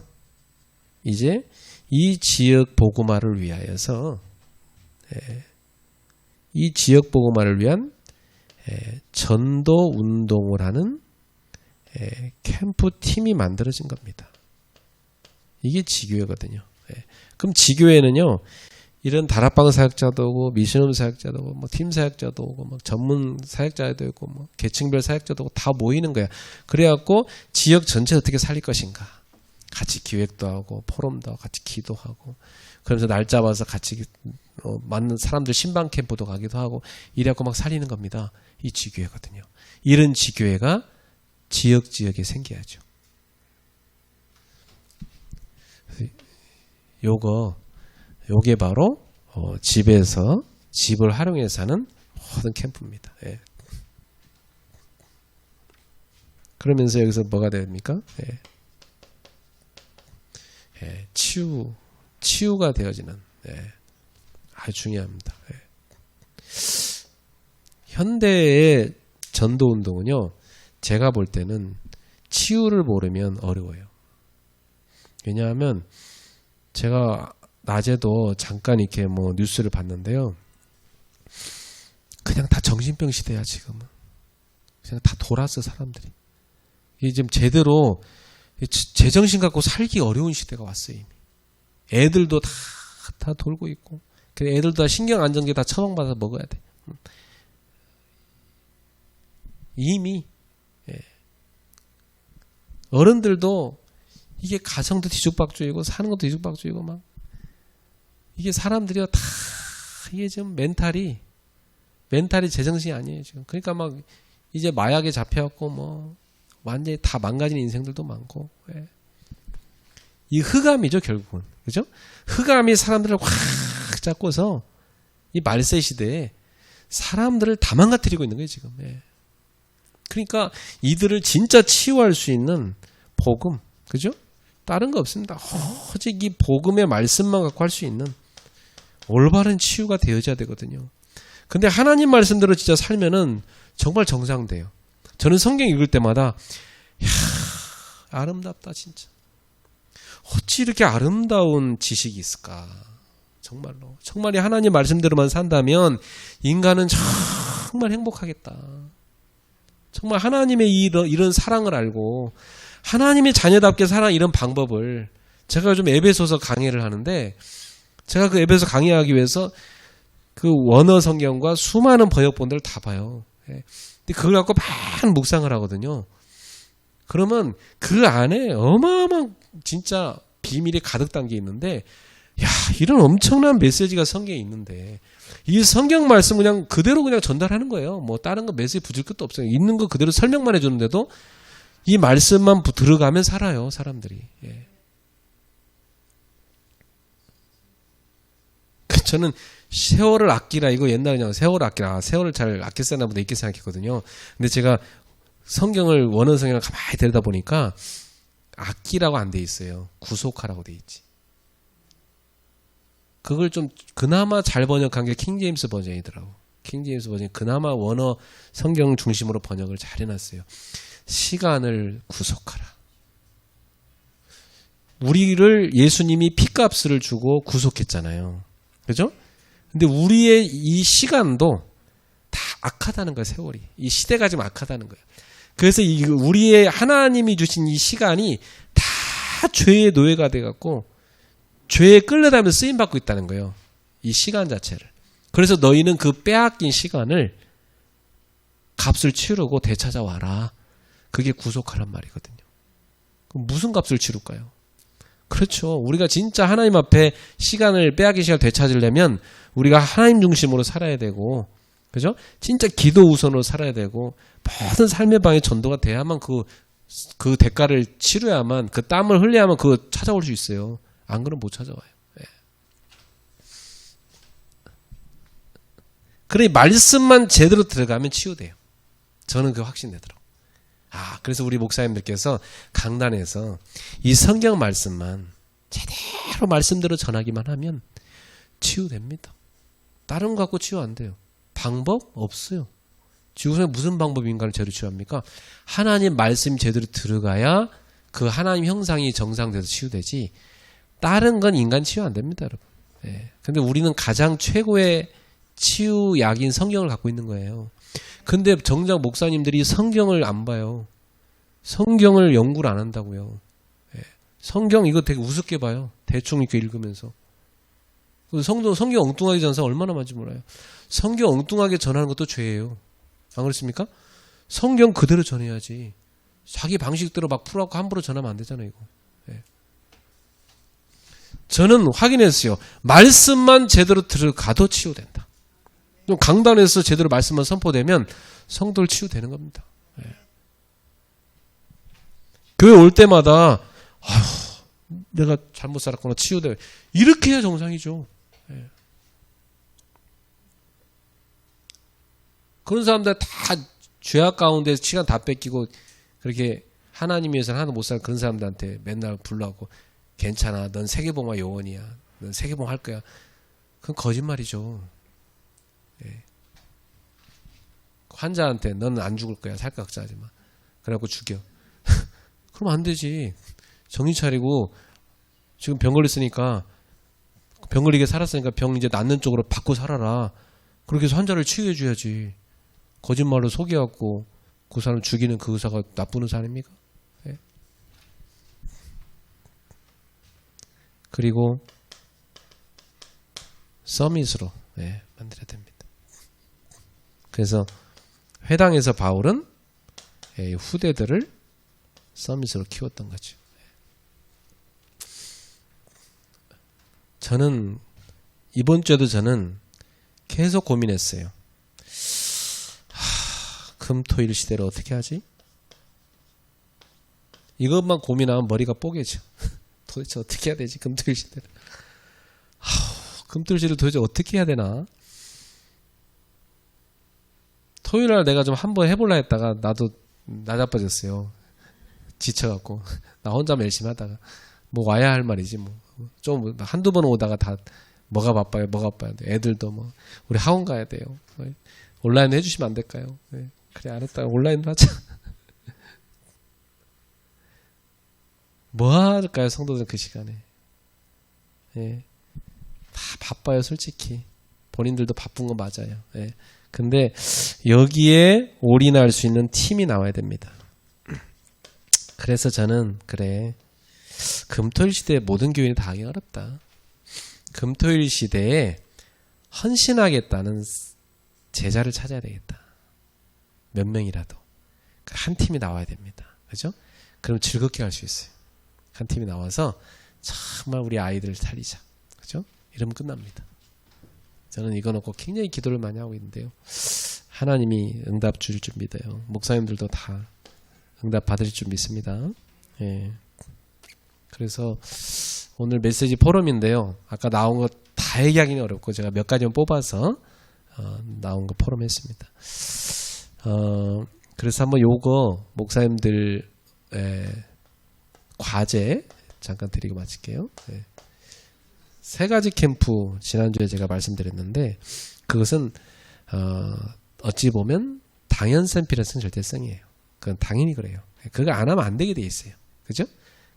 Speaker 1: 이제 이 지역 복음화를 위하여서 이 지역 복음화를 위한 전도 운동을 하는 캠프 팀이 만들어진 겁니다. 이게 지교회거든요. 그럼 지교회는요, 이런 다락방 사역자도 오고, 미션홈 사역자도 오고, 뭐 팀 사역자도 오고, 뭐 전문 사역자도 있고, 뭐 계층별 사역자도 오고 다 모이는 거야. 그래갖고 지역 전체 어떻게 살릴 것인가. 같이 기획도 하고, 포럼도 하고, 같이 기도하고, 그러면서 날 잡아서 같이 맞는 사람들 신방 캠프도 가기도 하고, 이래갖고 막 살리는 겁니다. 이 지교회거든요. 이런 지교회가 지역에 생겨야죠. 요게 바로 집에서 집을 활용해서 하는 모든 캠프입니다. 예. 그러면서 여기서 뭐가 됩니까? 치유가 되어지는 아주 중요합니다. 현대의 전도 운동은요, 제가 볼 때는 치유를 모르면 어려워요. 왜냐하면 제가 낮에도 잠깐 이렇게 뭐 뉴스를 봤는데요. 그냥 다 정신병 시대야, 지금은. 그냥 다 돌았어, 사람들이. 이게 지금 제대로 제정신 갖고 살기 어려운 시대가 왔어요, 이미. 애들도 다 돌고 있고. 애들도 다 신경안정제 다 처방받아서 먹어야 돼. 이미. 어른들도 이게 가정도 뒤죽박죽이고 사는 것도 뒤죽박죽이고 막 이게 사람들이요 다 이게 지금 멘탈이 제정신이 아니에요 지금. 그러니까 막 이제 마약에 잡혀갖고 뭐 완전히 다 망가진 인생들도 많고. 이 흑암이죠 결국은. 그죠? 흑암이 사람들을 확 잡고서 이 말세 시대에 사람들을 다 망가뜨리고 있는 거예요 지금. 그러니까 이들을 진짜 치유할 수 있는 복음, 그죠? 다른 거 없습니다. 오직 이 복음의 말씀만 갖고 할 수 있는 올바른 치유가 되어져야 되거든요. 근데 하나님 말씀대로 진짜 살면은 정말 정상돼요. 저는 성경 읽을 때마다 이야, 아름답다 진짜. 어찌 이렇게 아름다운 지식이 있을까? 정말로. 정말이 하나님 말씀대로만 산다면 인간은 정말 행복하겠다. 정말 하나님의 이런 사랑을 알고 하나님의 자녀답게 살아가는 이런 방법을 제가 요즘 에베소서 강의를 하는데 제가 그 에베소 강의하기 위해서 그 원어 성경과 수많은 번역본들을 다 봐요. 근데 그걸 갖고 많은 묵상을 하거든요. 그러면 그 안에 어마어마한 진짜 비밀이 가득 담겨 있는데 야, 이런 엄청난 메시지가 성경에 있는데 이 성경 말씀 그냥 그대로 그냥 전달하는 거예요. 뭐 다른 거 메시지 붙일 것도 없어요. 있는 거 그대로 설명만 해주는데도 이 말씀만 들어가면 살아요, 사람들이. 저는 세월을 아끼라 이거 옛날에 그냥 세월을 아끼라 세월을 잘 아껴 쓰나 보다 이렇게 생각했거든요. 근데 제가 성경을 원어 성경을 가만히 들여다 보니까 아끼라고 안 돼 있어요. 구속하라고 돼 있지. 그걸 좀 그나마 잘 번역한 게 킹제임스 버전이더라고. 킹제임스 버전이 그나마 원어 성경 중심으로 번역을 잘 해놨어요. 시간을 구속하라. 우리를 예수님이 피값을 주고 구속했잖아요. 그죠? 근데 우리의 이 시간도 다 악하다는 거예요, 세월이. 이 시대가 지금 악하다는 거예요. 그래서 우리의 하나님이 주신 이 시간이 다 죄의 노예가 돼갖고 죄에 끌려다니며 쓰임받고 있다는 거예요. 이 시간 자체를. 그래서 너희는 그 빼앗긴 시간을 값을 치르고 되찾아와라. 그게 구속하란 말이거든요. 그럼 무슨 값을 치를까요? 그렇죠. 우리가 진짜 하나님 앞에 시간을 빼앗긴 시간을 되찾으려면 우리가 하나님 중심으로 살아야 되고, 그죠? 진짜 기도 우선으로 살아야 되고, 모든 삶의 방에 전도가 돼야만 그 대가를 치러야만, 그 땀을 흘려야만 그거 찾아올 수 있어요. 안 그러면 못 찾아와요. 예. 그래, 말씀만 제대로 들어가면 치유돼요. 저는 그게 확신되더라고요. 그래서 우리 목사님들께서 강단에서 이 성경 말씀만 제대로 말씀대로 전하기만 하면 치유됩니다. 다른 거 갖고 치유 안 돼요. 방법 없어요. 지구상에 무슨 방법이 인간을 제대로 치유합니까? 하나님 말씀이 제대로 들어가야 그 하나님 형상이 정상돼서 치유되지, 다른 건 인간 치유 안 됩니다, 여러분. 예. 근데 우리는 가장 최고의 치유약인 성경을 갖고 있는 거예요. 근데 정작 목사님들이 성경을 안 봐요. 성경을 연구를 안 한다고요. 예. 성경 이거 되게 우습게 봐요. 대충 이렇게 읽으면서. 성경 엉뚱하게 전사 얼마나 많은지 몰라요. 성경 엉뚱하게 전하는 것도 죄예요. 안 그렇습니까? 성경 그대로 전해야지. 자기 방식대로 막 풀어갖고 함부로 전하면 안 되잖아요, 이거. 예. 저는 확인했어요. 말씀만 제대로 들어가도 치유된다. 강단에서 제대로 말씀만 선포되면 성도를 치유되는 겁니다. 예. 교회 올 때마다 내가 잘못 살았구나, 치유돼. 이렇게 해야 정상이죠. 예. 그런 사람들 다 죄악 가운데 시간 다 뺏기고 그렇게 하나님 위해서는 하나 못 살 그런 사람들한테 맨날 불러갖고 괜찮아, 넌 세계봉화 요원이야, 넌 세계봉 할 거야. 그건 거짓말이죠. 예. 환자한테 너는 안 죽을 거야, 살 걱정하지 마. 그래갖고 죽여. 그럼 안 되지. 정신 차리고 지금 병 걸렸으니까, 병 걸리게 살았으니까 병 이제 낫는 쪽으로 바꿔 살아라. 그렇게 해서 환자를 치유해 줘야지. 거짓말로 속여갖고 그 사람 죽이는 그 의사가 나쁜 의사 아닙니까? 예. 그리고 서밋으로 만들어야 됩니다. 그래서 회당에서 바울은 후대들을 서밋으로 키웠던 거죠. 저는 이번 주에도 저는 계속 고민했어요. 금토일 시대를 어떻게 하지? 이것만 고민하면 머리가 뽀개져. 도대체 어떻게 해야 되지? 금토일 시대를. 금토일 시대를 도대체 어떻게 해야 되나? 토요일날 내가 좀 한번 해볼라 했다가 나도 나자빠졌어요. 지쳐갖고. 나 혼자만 열심히 하다가. 뭐 와야 할 말이지 뭐. 좀 한두 번 오다가 다 뭐가 바빠요, 뭐가 바빠요. 애들도 뭐 우리 학원 가야 돼요. 온라인 해주시면 안 될까요? 네. 그래, 알았다. 온라인으로 하자. 뭐 할까요, 성도들 그 시간에? 예. 다 바빠요, 솔직히. 본인들도 바쁜 거 맞아요. 예. 근데 여기에 올인할 수 있는 팀이 나와야 됩니다. 그래서 저는 그래, 금토일 시대에 모든 교인이 다 하기 어렵다. 금토일 시대에 헌신하겠다는 제자를 찾아야 되겠다. 몇 명이라도. 한 팀이 나와야 됩니다. 그죠? 그럼 즐겁게 할 수 있어요. 한 팀이 나와서 정말 우리 아이들을 살리자. 그죠? 이러면 끝납니다. 저는 이거 놓고 굉장히 기도를 많이 하고 있는데요. 하나님이 응답 줄 줄 믿어요. 목사님들도 다 응답 받을 줄 믿습니다. 예. 그래서 오늘 메시지 포럼인데요. 아까 나온 거 다 얘기하기는 어렵고 제가 몇 가지만 뽑아서 나온 거 포럼 했습니다. 그래서 한번 요거 목사님들 과제 잠깐 드리고 마칠게요. 네. 세 가지 캠프 지난주에 제가 말씀드렸는데 그것은 어찌 보면 당연성 필연성 절대성이에요. 그건 당연히 그래요. 그거 안 하면 안 되게 돼 있어요. 그죠?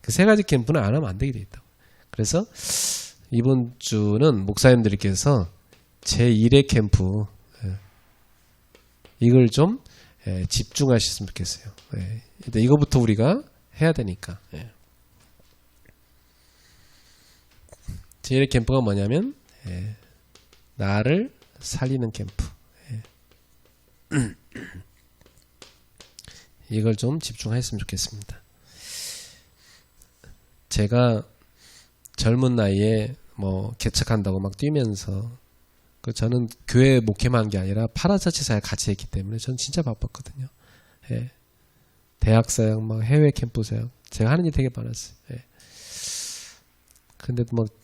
Speaker 1: 그 세 가지 캠프는 안 하면 안 되게 돼 있다고. 그래서 이번 주는 목사님들께서 제1의 캠프 이걸 좀 집중하셨으면 좋겠어요. 일단 이거부터 우리가 해야 되니까. 제1의 캠프가 뭐냐면 나를 살리는 캠프. 이걸 좀 집중했으면 좋겠습니다. 제가 젊은 나이에 뭐 개척한다고 막 뛰면서 저는 교회 목회만 한 게 아니라 파라처치 사역 같이 했기 때문에 전 진짜 바빴거든요. 대학 사역, 막 해외 캠프 사역 제가 하는 일이 되게 많았어요. 근데도 막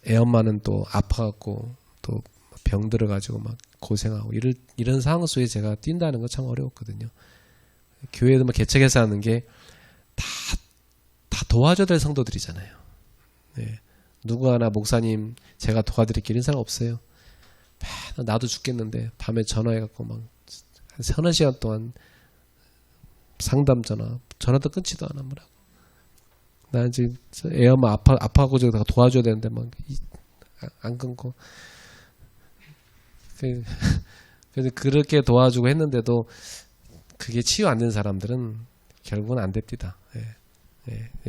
Speaker 1: 애 엄마는 또 아파갖고 또 병 들어가지고 막 고생하고 이런 상황 속에 제가 뛴다는 거 참 어려웠거든요. 교회도 막 개척해서 하는 게 다 도와줘야 될 성도들이잖아요. 누구 하나 목사님 제가 도와드릴게 이런 사람 없어요. 나도 죽겠는데 밤에 전화해갖고 막 한 서너 시간 동안 상담 전화도 끊지도 않아 뭐라고. 나 지금 애 엄마 아파하고 저기다가 도와줘야 되는데 막 안 끊고. 그래서 그렇게 도와주고 했는데도 그게 치유 안 된 사람들은 결국은 안 됩니다.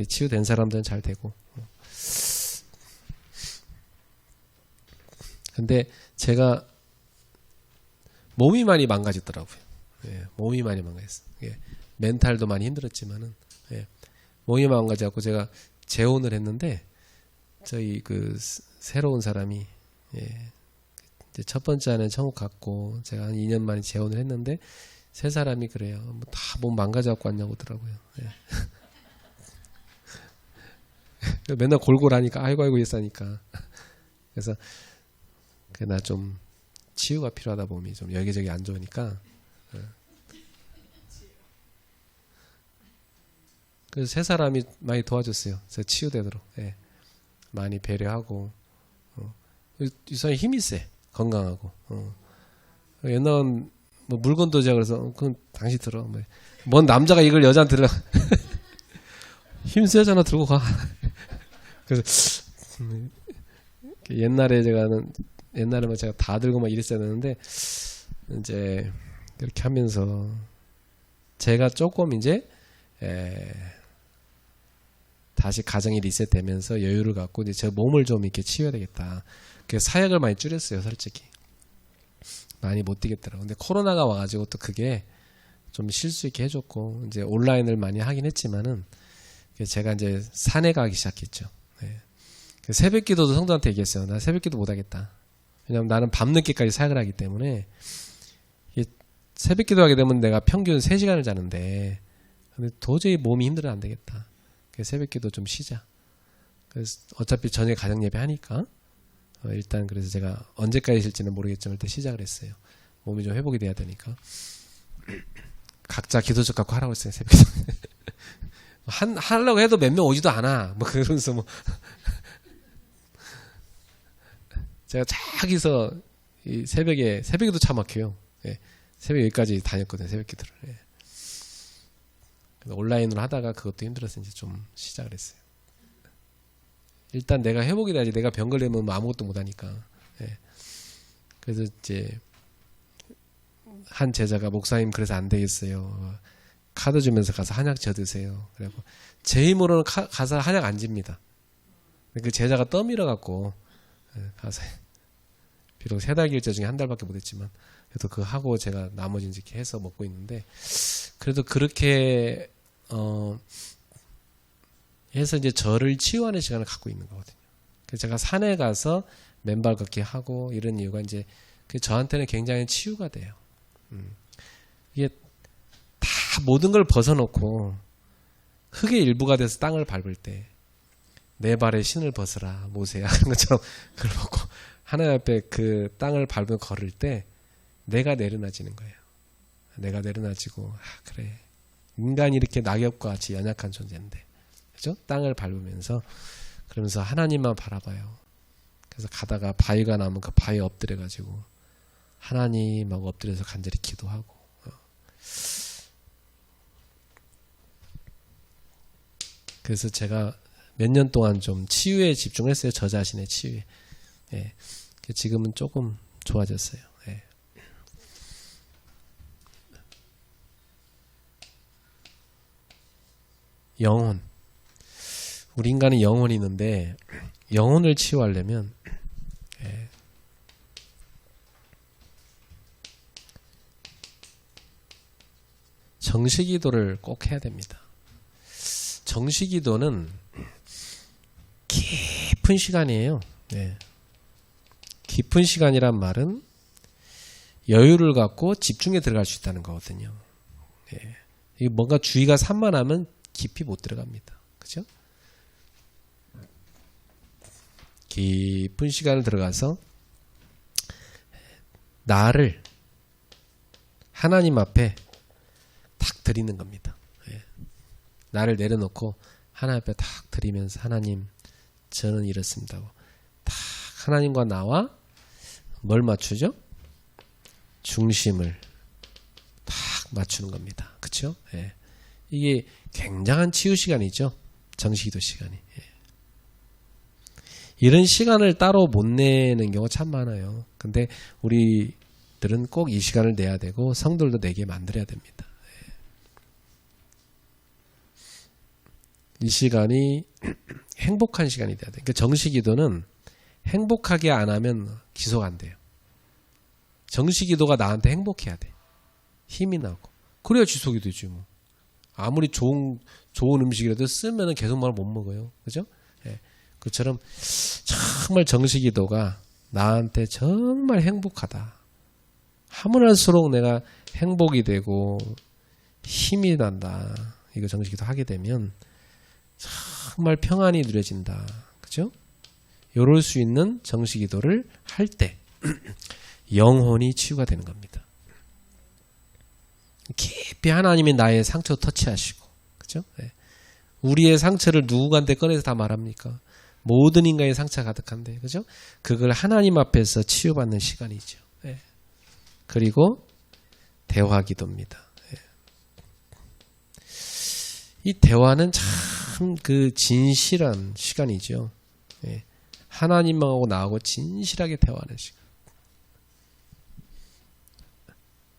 Speaker 1: 치유된 사람들은 잘 되고. 근데 제가 몸이 많이 망가졌더라고요. 몸이 많이 망가졌어요. 멘탈도 많이 힘들었지만은 몸이 망가져갖고 제가 재혼을 했는데 저희 그 새로운 사람이 이제 첫 번째 아내는 천국 갔고 제가 한 2년 만에 재혼을 했는데 세 사람이 그래요. 뭐 다 몸 망가져갖고 왔냐고 하더라고요. 맨날 골골하니까 아이고 이랬으니까 그래서 나 좀 치유가 필요하다 몸이 좀 여기저기 안 좋으니까 그래서 세 사람이 많이 도와줬어요. 제가 치유되도록 많이 배려하고 이 사람이 힘이 세 건강하고 옛날은 뭐 물건도 제가 그래서 그건 당신 들어 뭔 남자가 이걸 여자한테 들어 힘세잖아 들고 가. 그래서 옛날에 옛날에는 제가 다 들고 막 이랬어야 되는데 이제 그렇게 하면서 제가 조금 이제 다시 가정이 리셋되면서 여유를 갖고 이제 제 몸을 좀 이렇게 치워야 되겠다. 그래서 사역을 많이 줄였어요, 솔직히. 많이 못 뛰겠더라고요. 근데 코로나가 와가지고 또 그게 좀 쉴 수 있게 해줬고 이제 온라인을 많이 하긴 했지만은 제가 이제 산에 가기 시작했죠. 새벽기도도 성도한테 얘기했어요. 나 새벽기도 못 하겠다. 왜냐면 나는 밤늦게까지 사역을 하기 때문에 새벽기도 하게 되면 내가 평균 3시간을 자는데 근데 도저히 몸이 힘들어 안 되겠다. 그래서 새벽기도 좀 쉬자. 그래서 어차피 저녁에 가정 예배 하니까 일단 그래서 제가 언제까지 쉴지는 모르겠지만 일단 시작을 했어요. 몸이 좀 회복이 돼야 되니까. 각자 기도적 갖고 하라고 했어요. 새벽기도. 하려고 해도 몇 명 오지도 않아. 뭐 그러면서 뭐 제가 자기서 이 새벽에도 차 막혀요. 새벽 여기까지 다녔거든요. 새벽기도를. 온라인으로 하다가 그것도 힘들어서 이제 좀 시작을 했어요. 일단 내가 회복이 돼야지. 내가 병 걸리면 뭐 아무것도 못 하니까. 그래서 이제 한 제자가 목사님 그래서 안 되겠어요. 카드 주면서 가서 한약 져드세요. 그리고 제 힘으로는 가서 한약 안 집니다. 그 제자가 떠밀어 갖고 가서 비록 3달 길제 중에 1달밖에 못했지만 그래도 그거 하고 제가 나머지는 이렇게 해서 먹고 있는데 그래도 그렇게 해서 이제 저를 치유하는 시간을 갖고 있는 거거든요. 그래서 제가 산에 가서 맨발 걷기 하고 이런 이유가 이제 저한테는 굉장히 치유가 돼요. 이게 다 모든 걸 벗어놓고 흙의 일부가 돼서 땅을 밟을 때 내 발에 신을 벗으라 모세야 그런 것처럼 그걸 벗고 하나님 앞에 그 땅을 밟으며 걸을 때 내가 내려놔지는 거예요. 내가 내려놔지고 그래 인간이 이렇게 낙엽과 같이 연약한 존재인데 그죠? 땅을 밟으면서 그러면서 하나님만 바라봐요. 그래서 가다가 바위가 나면 그 바위에 엎드려가지고 하나님하고 엎드려서 간절히 기도하고. 그래서 제가 몇 년 동안 좀 치유에 집중했어요. 저 자신의 치유에. 예. 지금은 조금 좋아졌어요. 예. 영혼. 우리 인간은 영혼이 있는데 영혼을 치유하려면 정식기도를 꼭 해야 됩니다. 정식기도는 깊은 시간이에요. 네. 깊은 시간이란 말은 여유를 갖고 집중에 들어갈 수 있다는 거거든요. 네. 이게 뭔가 주의가 산만하면 깊이 못 들어갑니다. 그죠? 깊은 시간을 들어가서 나를 하나님 앞에 탁 드리는 겁니다. 예. 나를 내려놓고 하나님 앞에 탁 드리면서 하나님 저는 이렇습니다 하고 탁 하나님과 나와 뭘 맞추죠? 중심을 탁 맞추는 겁니다. 그렇죠? 예. 이게 굉장한 치유 시간이죠. 정식기도 시간이. 예. 이런 시간을 따로 못 내는 경우가 참 많아요. 근데 우리들은 꼭 이 시간을 내야 되고 성도들도 내게 만들어야 됩니다. 이 시간이 행복한 시간이 돼야 돼요. 그러니까 정식기도는 행복하게 안 하면 지속 안 돼요. 정식기도가 나한테 행복해야 돼. 힘이 나고. 그래야 지속이 되지 뭐. 아무리 좋은 음식이라도 쓰면은 계속 못 먹어요. 그죠? 예. 그처럼 정말 정식기도가 나한테 정말 행복하다. 하면 할수록 내가 행복이 되고 힘이 난다. 이거 정식기도 하게 되면 정말 평안이 누려진다. 그죠? 이럴 수 있는 정식기도를 할 때 영혼이 치유가 되는 겁니다. 깊이 하나님이 나의 상처 터치하시고, 그죠? 네. 우리의 상처를 누구한테 꺼내서 다 말합니까? 모든 인간의 상처 가득한데, 그죠? 그걸 하나님 앞에서 치유받는 시간이죠. 네. 그리고 대화기도입니다. 네. 이 대화는 참 그 진실한 시간이죠. 네. 하나님하고 나하고 진실하게 대화하는 시간.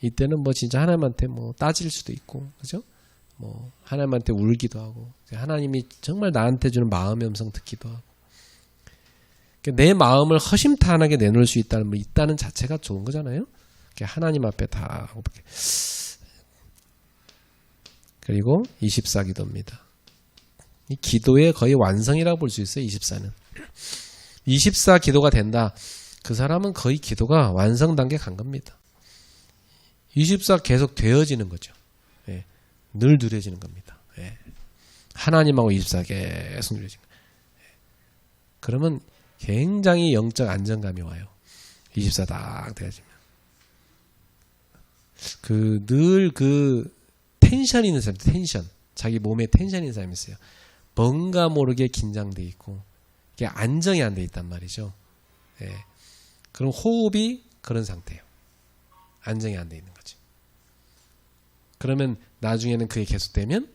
Speaker 1: 이때는 뭐 진짜 하나님한테 뭐 따질 수도 있고, 그죠? 뭐 하나님한테 울기도 하고, 하나님이 정말 나한테 주는 마음의 음성 듣기도 하고, 내 마음을 허심탄회하게 내놓을 수 있다는 자체가 좋은 거잖아요. 하나님 앞에 다 하고. 그리고 24기도입니다. 이 기도의 거의 완성이라고 볼 수 있어요. 24는. 24기도가 된다. 그 사람은 거의 기도가 완성 단계 간 겁니다. 24 계속 되어지는 거죠. 예. 늘 누려지는 겁니다. 예. 하나님하고 24 계속 누려지는 거예요. 예. 그러면 굉장히 영적 안정감이 와요. 24 딱 되어지면. 늘 텐션이 있는 사람, 텐션. 자기 몸에 텐션이 있는 사람이 있어요. 뭔가 모르게 긴장돼 있고, 이게 안정이 안 돼 있단 말이죠. 예. 그럼 호흡이 그런 상태예요. 안정이 안 돼 있는 거지. 그러면 나중에는 그게 계속되면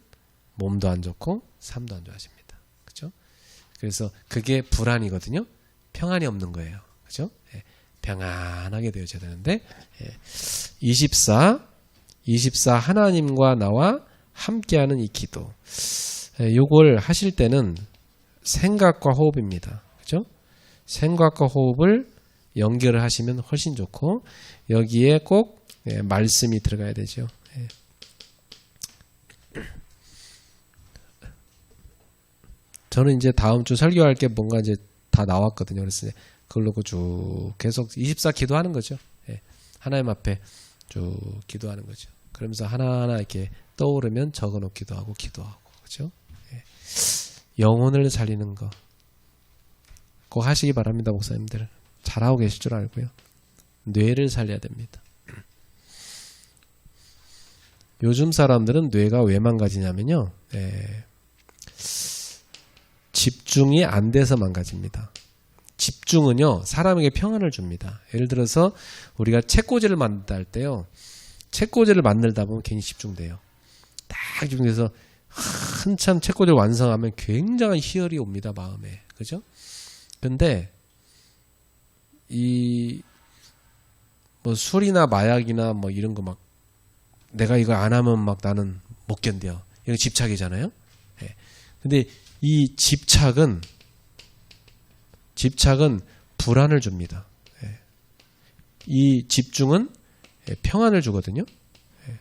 Speaker 1: 몸도 안 좋고 삶도 안 좋아집니다. 그죠? 그래서 그게 불안이거든요. 평안이 없는 거예요. 그죠? 예. 평안하게 되어져야 되는데, 예. 24 하나님과 나와 함께하는 이 기도. 예. 요걸 하실 때는 생각과 호흡입니다. 그죠? 생각과 호흡을 연결을 하시면 훨씬 좋고, 여기에 꼭 말씀이 들어가야 되죠. 저는 이제 다음 주 설교할 게 뭔가 이제 다 나왔거든요. 그래서 그걸로 쭉 계속 24 기도하는 거죠. 하나님 앞에 쭉 기도하는 거죠. 그러면서 하나하나 이렇게 떠오르면 적어 놓기도 하고 기도하고. 그죠? 영혼을 살리는 거 꼭 하시기 바랍니다. 목사님들. 잘하고 계실 줄 알고요. 뇌를 살려야 됩니다. 요즘 사람들은 뇌가 왜 망가지냐면요. 집중이 안 돼서 망가집니다. 집중은요, 사람에게 평안을 줍니다. 예를 들어서 우리가 책꽂이를 만들다 할 때요, 책꽂이를 만들다 보면 괜히 집중돼요. 딱 집중돼서 한참 책꽂이를 완성하면 굉장한 희열이 옵니다, 마음에. 그죠? 근데 이 뭐 술이나 마약이나 뭐 이런 거 막 내가 이거 안 하면 막 나는 못 견뎌. 이거 집착이잖아요. 예. 근데 이 집착은 불안을 줍니다. 예. 이 집중은 평안을 주거든요. 예.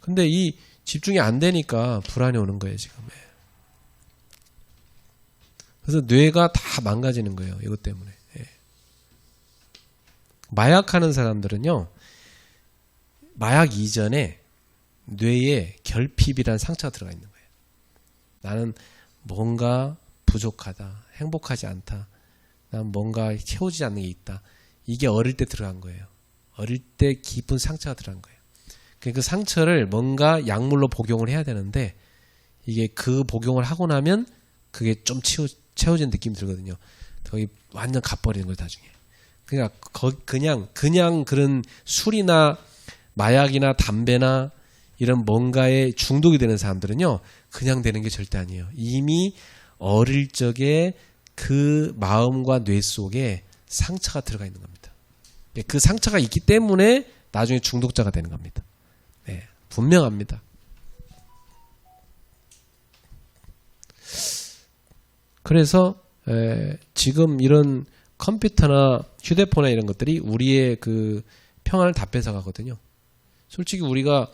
Speaker 1: 근데 이 집중이 안 되니까 불안이 오는 거예요, 지금. 예. 그래서 뇌가 다 망가지는 거예요, 이것 때문에. 예. 마약하는 사람들은요, 마약 이전에 뇌에 결핍이라는 상처가 들어가 있는 거예요. 나는 뭔가 부족하다, 행복하지 않다, 난 뭔가 채워지지 않는 게 있다. 이게 어릴 때 들어간 거예요. 어릴 때 깊은 상처가 들어간 거예요. 그 상처를 뭔가 약물로 복용을 해야 되는데 이게 그 복용을 하고 나면 그게 좀 채워진 느낌이 들거든요. 거의 완전 갚버리는 거예요, 나중에. 그냥 그런 술이나 마약이나 담배나 이런 뭔가에 중독이 되는 사람들은요, 그냥 되는 게 절대 아니에요. 이미 어릴 적에 그 마음과 뇌 속에 상처가 들어가 있는 겁니다. 그 상처가 있기 때문에 나중에 중독자가 되는 겁니다. 네, 분명합니다. 그래서 지금 이런 컴퓨터나 휴대폰이나 이런 것들이 우리의 그 평안을 다 뺏어가거든요. 솔직히 우리가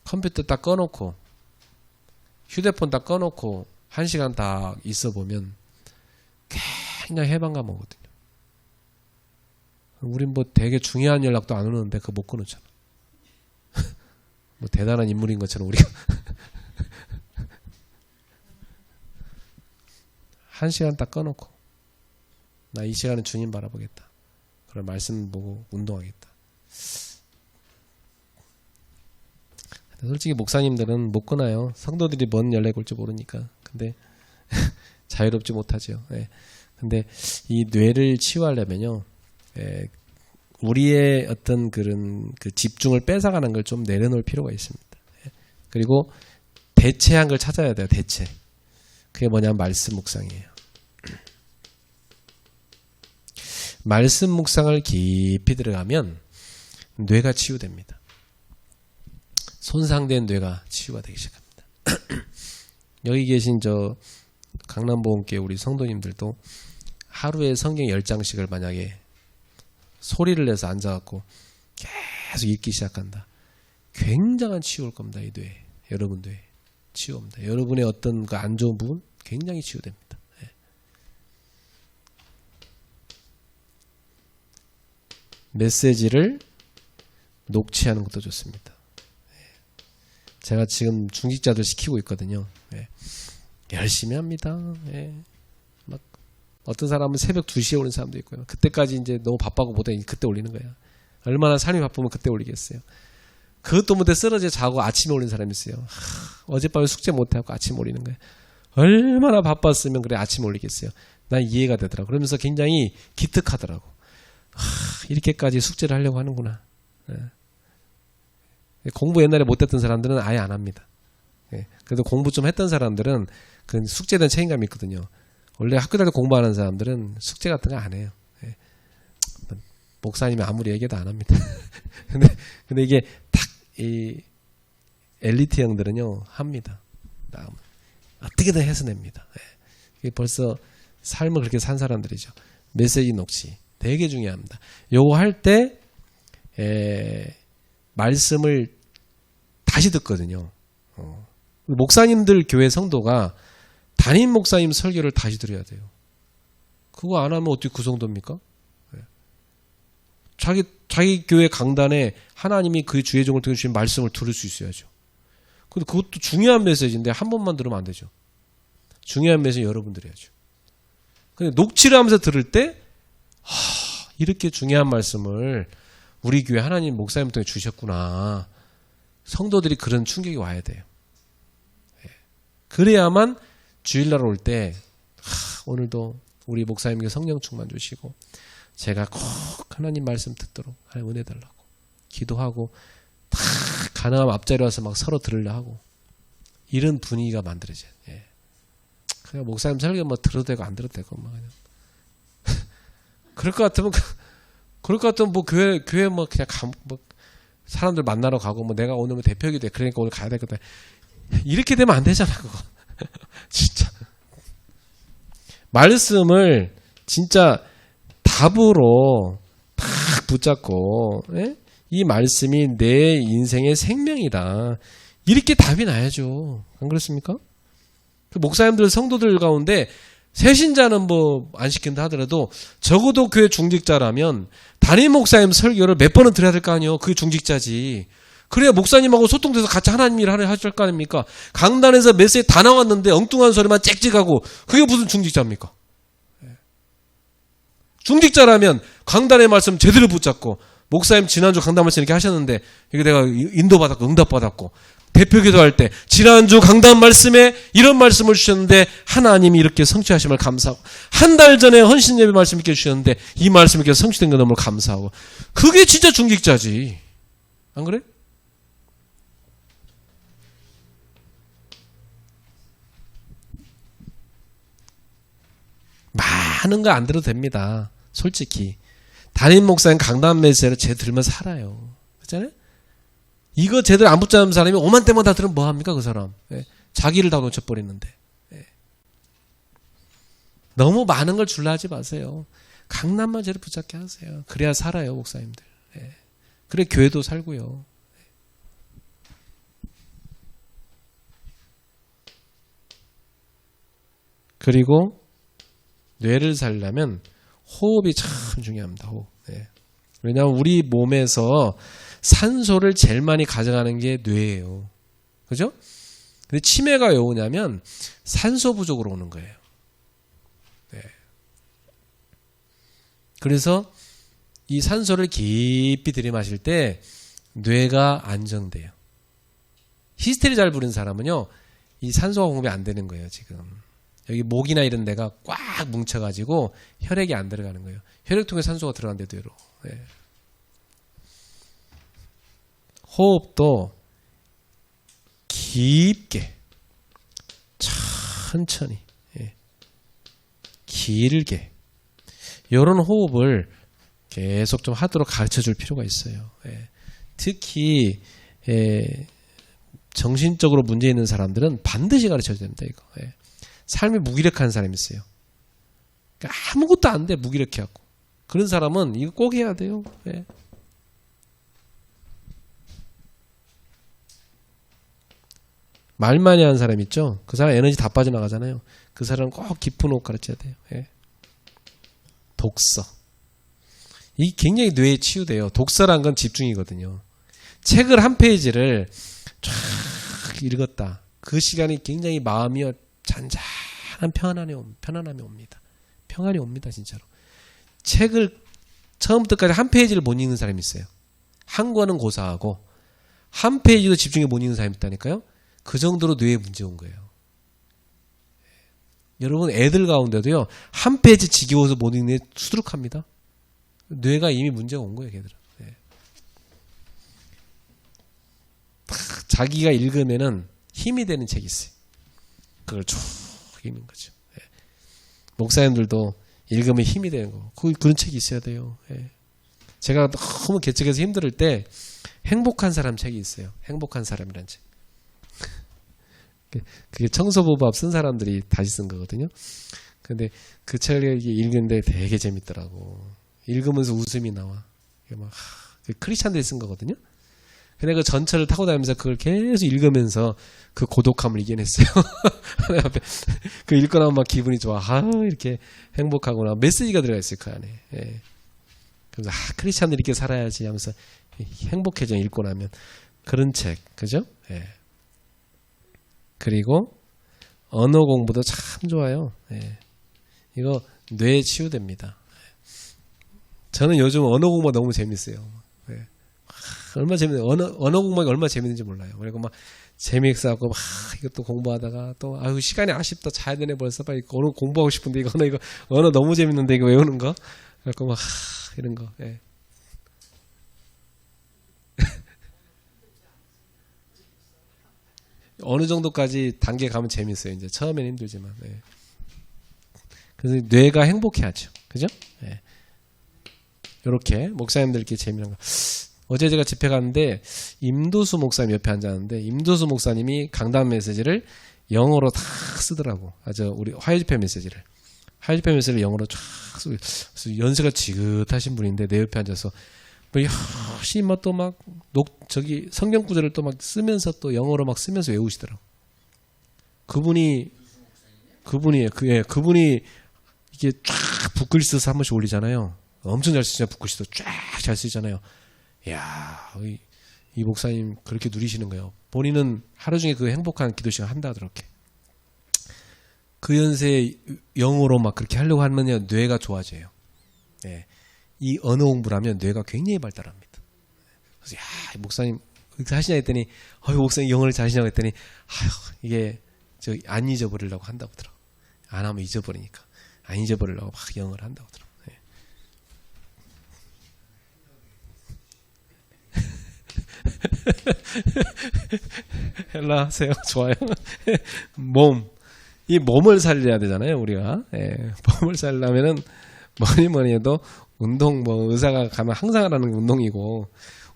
Speaker 1: 컴퓨터 딱 꺼놓고 휴대폰 딱 꺼놓고 1시간 딱 있어 보면 굉장히 해방감 오거든요. 우린 뭐 되게 중요한 연락도 안 오는데 그거 못 끊었잖아. 뭐 대단한 인물인 것처럼 우리가 1시간 딱 꺼놓고 나 이 시간은 주님 바라보겠다. 그런 말씀 보고 운동하겠다. 솔직히 목사님들은 못 끊어요. 성도들이 뭔 연락이 올지 모르니까. 근데 자유롭지 못하죠. 예. 근데 이 뇌를 치유하려면요, 우리의 어떤 그런 그 집중을 뺏어가는 걸 좀 내려놓을 필요가 있습니다. 예. 그리고 대체한 걸 찾아야 돼요. 대체. 그게 뭐냐면 말씀 묵상이에요. 말씀 묵상을 깊이 들어가면 뇌가 치유됩니다. 손상된 뇌가 치유가 되기 시작합니다. 여기 계신 저 강남보험교회 우리 성도님들도 하루에 성경 10장씩을 만약에 소리를 내서 앉아갖고 계속 읽기 시작한다. 굉장한 치유 올 겁니다. 이 뇌. 여러분 뇌. 치유 옵니다. 여러분의 어떤 그 안 좋은 부분 굉장히 치유됩니다. 네. 메시지를 녹취하는 것도 좋습니다. 제가 지금 중직자들 시키고 있거든요. 예. 열심히 합니다. 예. 막 어떤 사람은 새벽 2시에 오는 사람도 있고요. 그때까지 이제 너무 바빠고 못해 그때 올리는 거예요. 얼마나 삶이 바쁘면 그때 올리겠어요. 그것도 못해 쓰러져 자고 아침에 올리는 사람이 있어요. 어젯밤에 숙제 못해갖고 아침에 올리는 거예요. 얼마나 바빴으면 그래 아침에 올리겠어요. 난 이해가 되더라고. 그러면서 굉장히 기특하더라고. 이렇게까지 숙제를 하려고 하는구나. 예. 공부 옛날에 못했던 사람들은 아예 안 합니다. 예. 그래도 공부 좀 했던 사람들은 그 숙제에 대한 책임감이 있거든요. 원래 학교 다닐 때 공부하는 사람들은 숙제 같은 거 안 해요. 예. 목사님이 아무리 얘기해도 안 합니다. 근데 이게 딱 이 엘리트 형들은요 합니다. 어떻게든 해서 냅니다. 예. 이게 벌써 삶을 그렇게 산 사람들이죠. 메시지 녹취 되게 중요합니다. 요거 할 때 말씀을 다시 듣거든요. 목사님들 교회 성도가 담임 목사님 설교를 다시 들어야 돼요. 그거 안 하면 어떻게 그 성도입니까? 자기 교회 강단에 하나님이 그 주의 종을 통해 주신 말씀을 들을 수 있어야죠. 근데 그것도 중요한 메시지인데 한 번만 들으면 안 되죠. 중요한 메시지 여러 번 들어야죠. 근데 녹취를 하면서 들을 때 이렇게 중요한 말씀을 우리 교회 하나님 목사님 통해 주셨구나. 성도들이 그런 충격이 와야 돼요. 그래야만 주일날 올 때 오늘도 우리 목사님께 성령 충만 주시고 제가 꼭 하나님 말씀 듣도록 하나님 은혜 달라고 기도하고 다 가능하면 앞자리 와서 막 서로 들으려 하고 이런 분위기가 만들어져요. 예. 그냥 목사님 설교 뭐 들어도 되고 안 들어도 되고 막 그냥 그럴 것 같으면 뭐 교회 뭐 그냥 뭐 사람들 만나러 가고 뭐 내가 오늘 뭐 대표기도 해 그러니까 오늘 가야 되거든. 이렇게 되면 안 되잖아 그거. 진짜 말씀을 진짜 답으로 딱 붙잡고 예? 이 말씀이 내 인생의 생명이다. 이렇게 답이 나야죠. 안 그렇습니까? 그 목사님들 성도들 가운데 새신자는 뭐 안 시킨다 하더라도 적어도 교회 중직자라면 담임 목사님 설교를 몇 번은 들어야 될 거 아니에요. 그게 중직자지. 그래야 목사님하고 소통돼서 같이 하나님 일을 하실 거 아닙니까? 강단에서 메시지 다 나왔는데 엉뚱한 소리만 짹짹하고 그게 무슨 중직자입니까? 중직자라면 강단의 말씀 제대로 붙잡고 목사님 지난주 강단 말씀 이렇게 하셨는데 이게 내가 인도받았고 응답받았고 대표기도 할 때 지난주 강단 말씀에 이런 말씀을 주셨는데 하나님이 이렇게 성취하심을 감사하고 한 달 전에 헌신예배 말씀 이렇게 주셨는데 이 말씀 이렇게 성취된 거 너무 감사하고 그게 진짜 중직자지. 안 그래? 많은 거 안 들어도 됩니다. 솔직히 담임 목사님 강단 메시지를 제대로 들으면 살아요. 그렇잖아요? 이거 제대로 안 붙잡는 사람이 5만 대만 다 들으면 뭐합니까 그 사람. 예. 자기를 다 놓쳐버리는데. 예. 너무 많은 걸 줄라 하지 마세요. 강단만 제대로 붙잡게 하세요. 그래야 살아요 목사님들. 예. 그래 교회도 살고요. 그리고 뇌를 살려면 호흡이 참 중요합니다. 호흡. 예. 왜냐하면 우리 몸에서 산소를 제일 많이 가져가는 게 뇌예요. 그죠? 근데 치매가 왜 오냐면 산소 부족으로 오는 거예요. 네. 그래서 이 산소를 깊이 들이마실 때 뇌가 안정돼요. 히스테리 잘 부르는 사람은요, 이 산소가 공급이 안 되는 거예요, 지금. 여기 목이나 이런 데가 꽉 뭉쳐가지고 혈액이 안 들어가는 거예요. 혈액통에 산소가 들어간대도 외로. 네. 호흡도 깊게 천천히 길게 이런 호흡을 계속 좀 하도록 가르쳐줄 필요가 있어요. 특히 정신적으로 문제 있는 사람들은 반드시 가르쳐줘야 됩니다. 이거. 삶이 무기력한 사람이 있어요. 그러니까 아무것도 안 돼 무기력해갖고 그런 사람은 이거 꼭 해야 돼요. 말 많이 하는 사람 있죠? 그 사람 에너지 다 빠져나가잖아요. 그 사람은 꼭 깊은 호흡 가르쳐야 돼요. 독서. 이 굉장히 뇌에 치유돼요. 독서란 건 집중이거든요. 책을 한 페이지를 쫙 읽었다. 그 시간이 굉장히 마음이 잔잔한 편안함이 옵니다. 평안이 옵니다. 진짜로. 책을 처음부터까지 한 페이지를 못 읽는 사람이 있어요. 한 권은 고사하고 한 페이지도 집중해 못 읽는 사람이 있다니까요. 그 정도로 뇌에 문제 온 거예요. 여러분 애들 가운데도요. 한 페이지 지겨워서 못 읽는 애 수두룩합니다. 뇌가 이미 문제가 온 거예요. 걔들은. 자기가 읽으면은 힘이 되는 책이 있어요. 그걸 쭉 읽는 거죠. 목사님들도 읽으면 힘이 되는 거. 그런 책이 있어야 돼요. 제가 너무 개척해서 힘들 때 행복한 사람 책이 있어요. 행복한 사람이라는 책. 그게 청소부밥 쓴 사람들이 다시 쓴 거거든요. 근데 그 책을 읽는데 되게 재밌더라고. 읽으면서 웃음이 나와. 막 크리스찬들이 쓴 거거든요. 근데 그 전철을 타고 다니면서 그걸 계속 읽으면서 그 고독함을 이겨냈어요. 그 읽고 나면 막 기분이 좋아. 이렇게 행복하구나. 메시지가 들어가 있어요, 그 안에. 그래서 크리스찬들이 이렇게 살아야지 하면서 행복해져 읽고 나면. 그런 책, 그죠? 그리고 언어 공부도 참 좋아요. 이거 뇌에 치유됩니다. 저는 요즘 언어 공부가 너무 재밌어요. 얼마나 재밌는 언어 공부가 얼마나 재밌는지 몰라요. 그리고 막 재미있어갖고 막 이것도 공부하다가 또 아유 시간이 아쉽다 자야 되네 벌써 빨리 언어 공부하고 싶은데 이거 언어 너무 재밌는데 이거 외우는 거 그래갖고 막 이런 거. 예. 어느 정도까지 단계 가면 재밌어요. 이제 처음에는 힘들지만. 예. 그래서 뇌가 행복해하죠. 그죠? 예. 이렇게 목사님들끼리 재미난 거. 어제 제가 집회 갔는데 임도수 목사님 옆에 앉았는데 임도수 목사님이 강단 메시지를 영어로 다 쓰더라고. 우리 화요집회 메시지를 영어로 쫙 쓰고 연세가 지긋하신 분인데 내 옆에 앉아서 열심히 또 막 저기 성경 구절을 또 막 쓰면서 또 영어로 막 쓰면서 외우시더라고. 그분이 이게 쫙 붓글씨 써서 한 번씩 올리잖아요. 엄청 잘 쓰잖아요. 붓글씨도 쫙 잘 쓰잖아요. 이야, 이 목사님 그렇게 누리시는 거예요. 본인은 하루 중에 그 행복한 기도 시간 한다 그렇게. 그 연세에 영어로 막 그렇게 하려고 하면 뇌가 좋아져요. 네. 이 언어 공부를 하면 뇌가 굉장히 발달합니다. 그래서 야, 목사님 그렇게 하시냐 했더니 목사님 영어를 잘하시냐고 했더니 이게 안 잊어버리려고 한다고 하더라고. 안 하면 잊어버리니까 안 잊어버리려고 막 영어를 한다고 하더라고. 네. 헬라 하세요. 좋아요. 이 몸을 살려야 되잖아요, 우리가. 예, 몸을 살려면은 뭐니 해도 운동, 의사가 가면 항상 하라는 게 운동이고,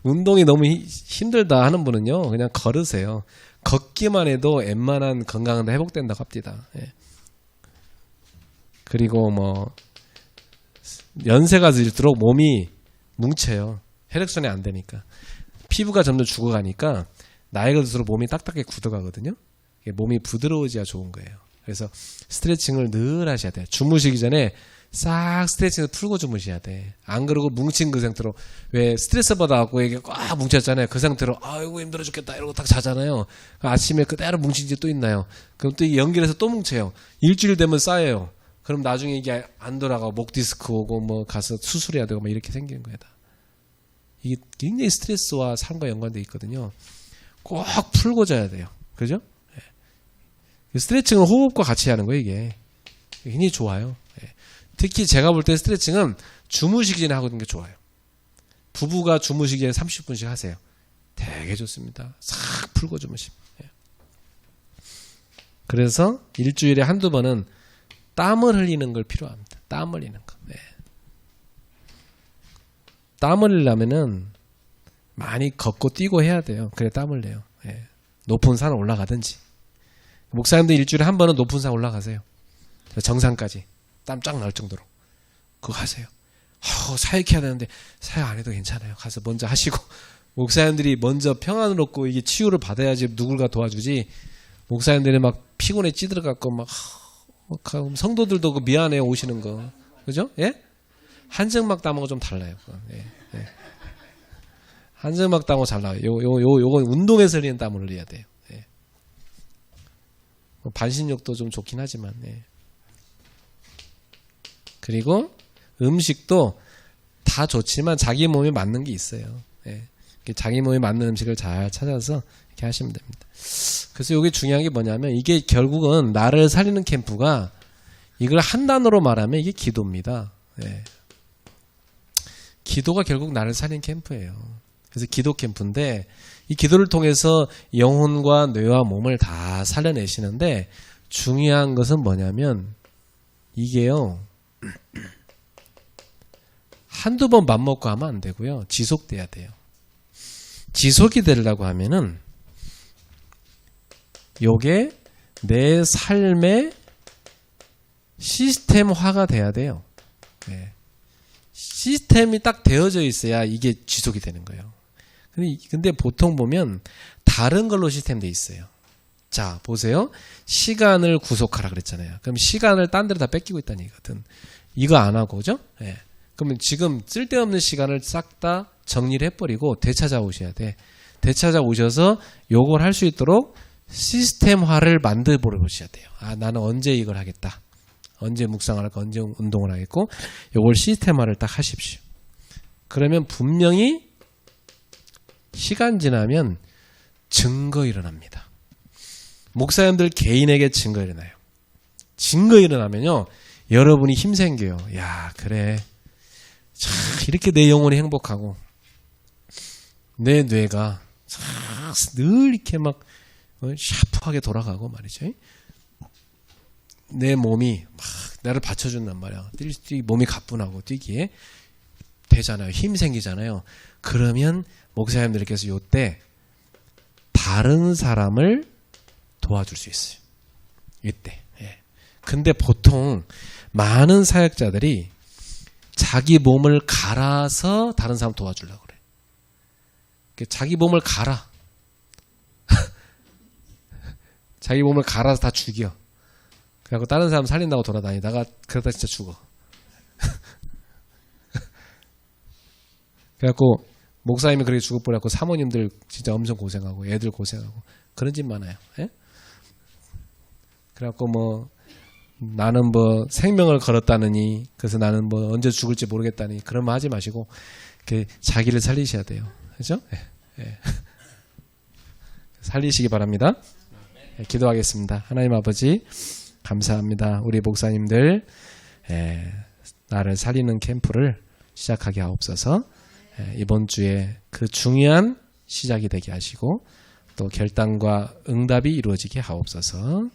Speaker 1: 운동이 너무 힘들다 하는 분은요, 그냥 걸으세요. 걷기만 해도 웬만한 건강은 다 회복된다고 합니다. 예. 그리고 연세가 들수록 몸이 뭉쳐요. 혈액순환이 안 되니까. 피부가 점점 죽어가니까 나이가 들수록 몸이 딱딱하게 굳어가거든요. 몸이 부드러워져야 좋은 거예요. 그래서 스트레칭을 늘 하셔야 돼요. 주무시기 전에 싹 스트레칭을 풀고 주무셔야 돼. 안 그러고 뭉친 그 상태로 왜 스트레스 받아갖고 이게 꽉 뭉쳤잖아요. 그 상태로 아이고 힘들어 죽겠다 이러고 딱 자잖아요. 아침에 그대로 뭉친 게 또 있나요? 그럼 또 연결해서 또 뭉쳐요. 일주일 되면 쌓여요. 그럼 나중에 이게 안 돌아가고 목 디스크 오고 가서 수술해야 되고 이렇게 생기는 거예요. 다. 이게 굉장히 스트레스와 삶과 연관되어 있거든요. 꼭 풀고 자야 돼요. 그죠? 스트레칭은 호흡과 같이 하는 거예요. 이게 굉장히 좋아요. 특히 제가 볼 때 스트레칭은 주무시기 전에 하는 게 좋아요. 부부가 주무시기 전에 30분씩 하세요. 되게 좋습니다. 싹 풀고 주무시면. 그래서 일주일에 한두 번은 땀을 흘리는 걸 필요합니다. 땀 흘리는 거. 땀 흘리려면은 많이 걷고 뛰고 해야 돼요. 그래 땀을 내요. 높은 산을 올라가든지. 목사님도 일주일에 한 번은 높은 산 올라가세요. 정상까지 땀 쫙 날 정도로 그거 하세요. 사역해야 되는데 사역 안 해도 괜찮아요. 가서 먼저 하시고 목사님들이 먼저 평안을 얻고 이게 치유를 받아야지 누굴가 도와주지. 목사님들이 막 피곤에 찌들어갖고 막 성도들도 그 미안해요 오시는 거 그죠? 예? 한증막 땀하고 좀 달라요. 예. 한증막 땀하고 달라요. 요건 운동에서 흘리는 땀을 흘려야 돼요. 예. 반신욕도 좀 좋긴 하지만. 예. 그리고 음식도 다 좋지만 자기 몸에 맞는 게 있어요. 예. 자기 몸에 맞는 음식을 잘 찾아서 이렇게 하시면 됩니다. 그래서 이게 중요한 게 뭐냐면 이게 결국은 나를 살리는 캠프가 이걸 한 단어로 말하면 이게 기도입니다. 예. 기도가 결국 나를 살리는 캠프예요. 그래서 기도 캠프인데 이 기도를 통해서 영혼과 뇌와 몸을 다 살려내시는데 중요한 것은 뭐냐면 이게요. 한두 번 맘먹고 하면 안 되고요. 지속돼야 돼요. 지속이 되려고 하면은 요게 내 삶의 시스템화가 돼야 돼요. 네. 시스템이 딱 되어져 있어야 이게 지속이 되는 거예요. 근데 보통 보면 다른 걸로 시스템 돼 있어요. 자, 보세요. 시간을 구속하라 그랬잖아요. 그럼 시간을 딴 데로 다 뺏기고 있다는 얘기거든. 이거 안 하고, 그죠? 네. 그러면 지금 쓸데없는 시간을 싹 다 정리를 해버리고 되찾아오셔야 돼. 되찾아오셔서 요걸 할 수 있도록 시스템화를 만들어 보셔야 돼요. 아, 나는 언제 이걸 하겠다. 언제 묵상을 할까, 언제 운동을 하겠고, 요걸 시스템화를 딱 하십시오. 그러면 분명히 시간 지나면 증거 일어납니다. 목사님들 개인에게 증거 일어나요. 증거 일어나면요, 여러분이 힘 생겨요. 야, 그래. 참 이렇게 내 영혼이 행복하고 내 뇌가 늘 이렇게 막 샤프하게 돌아가고 말이죠. 내 몸이 막 나를 받쳐준단 말이야. 몸이 가뿐하고 뛰기에 되잖아요. 힘 생기잖아요. 그러면 목사님들께서 요때 다른 사람을 도와줄 수 있어요. 이때. 예. 근데 보통 많은 사역자들이 자기 몸을 갈아서 다른 사람 도와주려고 그래. 자기 몸을 갈아. 자기 몸을 갈아서 다 죽여. 그래갖고 다른 사람 살린다고 돌아다니다가 그러다 진짜 죽어. 그래갖고 목사님이 그렇게 죽어버려갖고 사모님들 진짜 엄청 고생하고 애들 고생하고 그런 집 많아요. 예? 그래갖고 뭐 나는 뭐 생명을 걸었다느니 그래서 나는 뭐 언제 죽을지 모르겠다니 그런 말 하지 마시고 자기를 살리셔야 돼요. 그렇죠? 예. 예. 살리시기 바랍니다. 예, 기도하겠습니다. 하나님 아버지 감사합니다. 우리 목사님들 나를 살리는 캠프를 시작하게 하옵소서. 이번 주에 그 중요한 시작이 되게 하시고 또 결단과 응답이 이루어지게 하옵소서.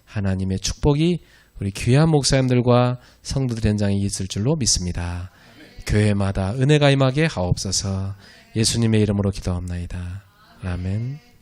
Speaker 1: 하나님의 축복이 우리 귀한 목사님들과 성도들 현장에 있을 줄로 믿습니다. 교회마다 은혜가 임하게 하옵소서. 예수님의 이름으로 기도합나이다. 아멘.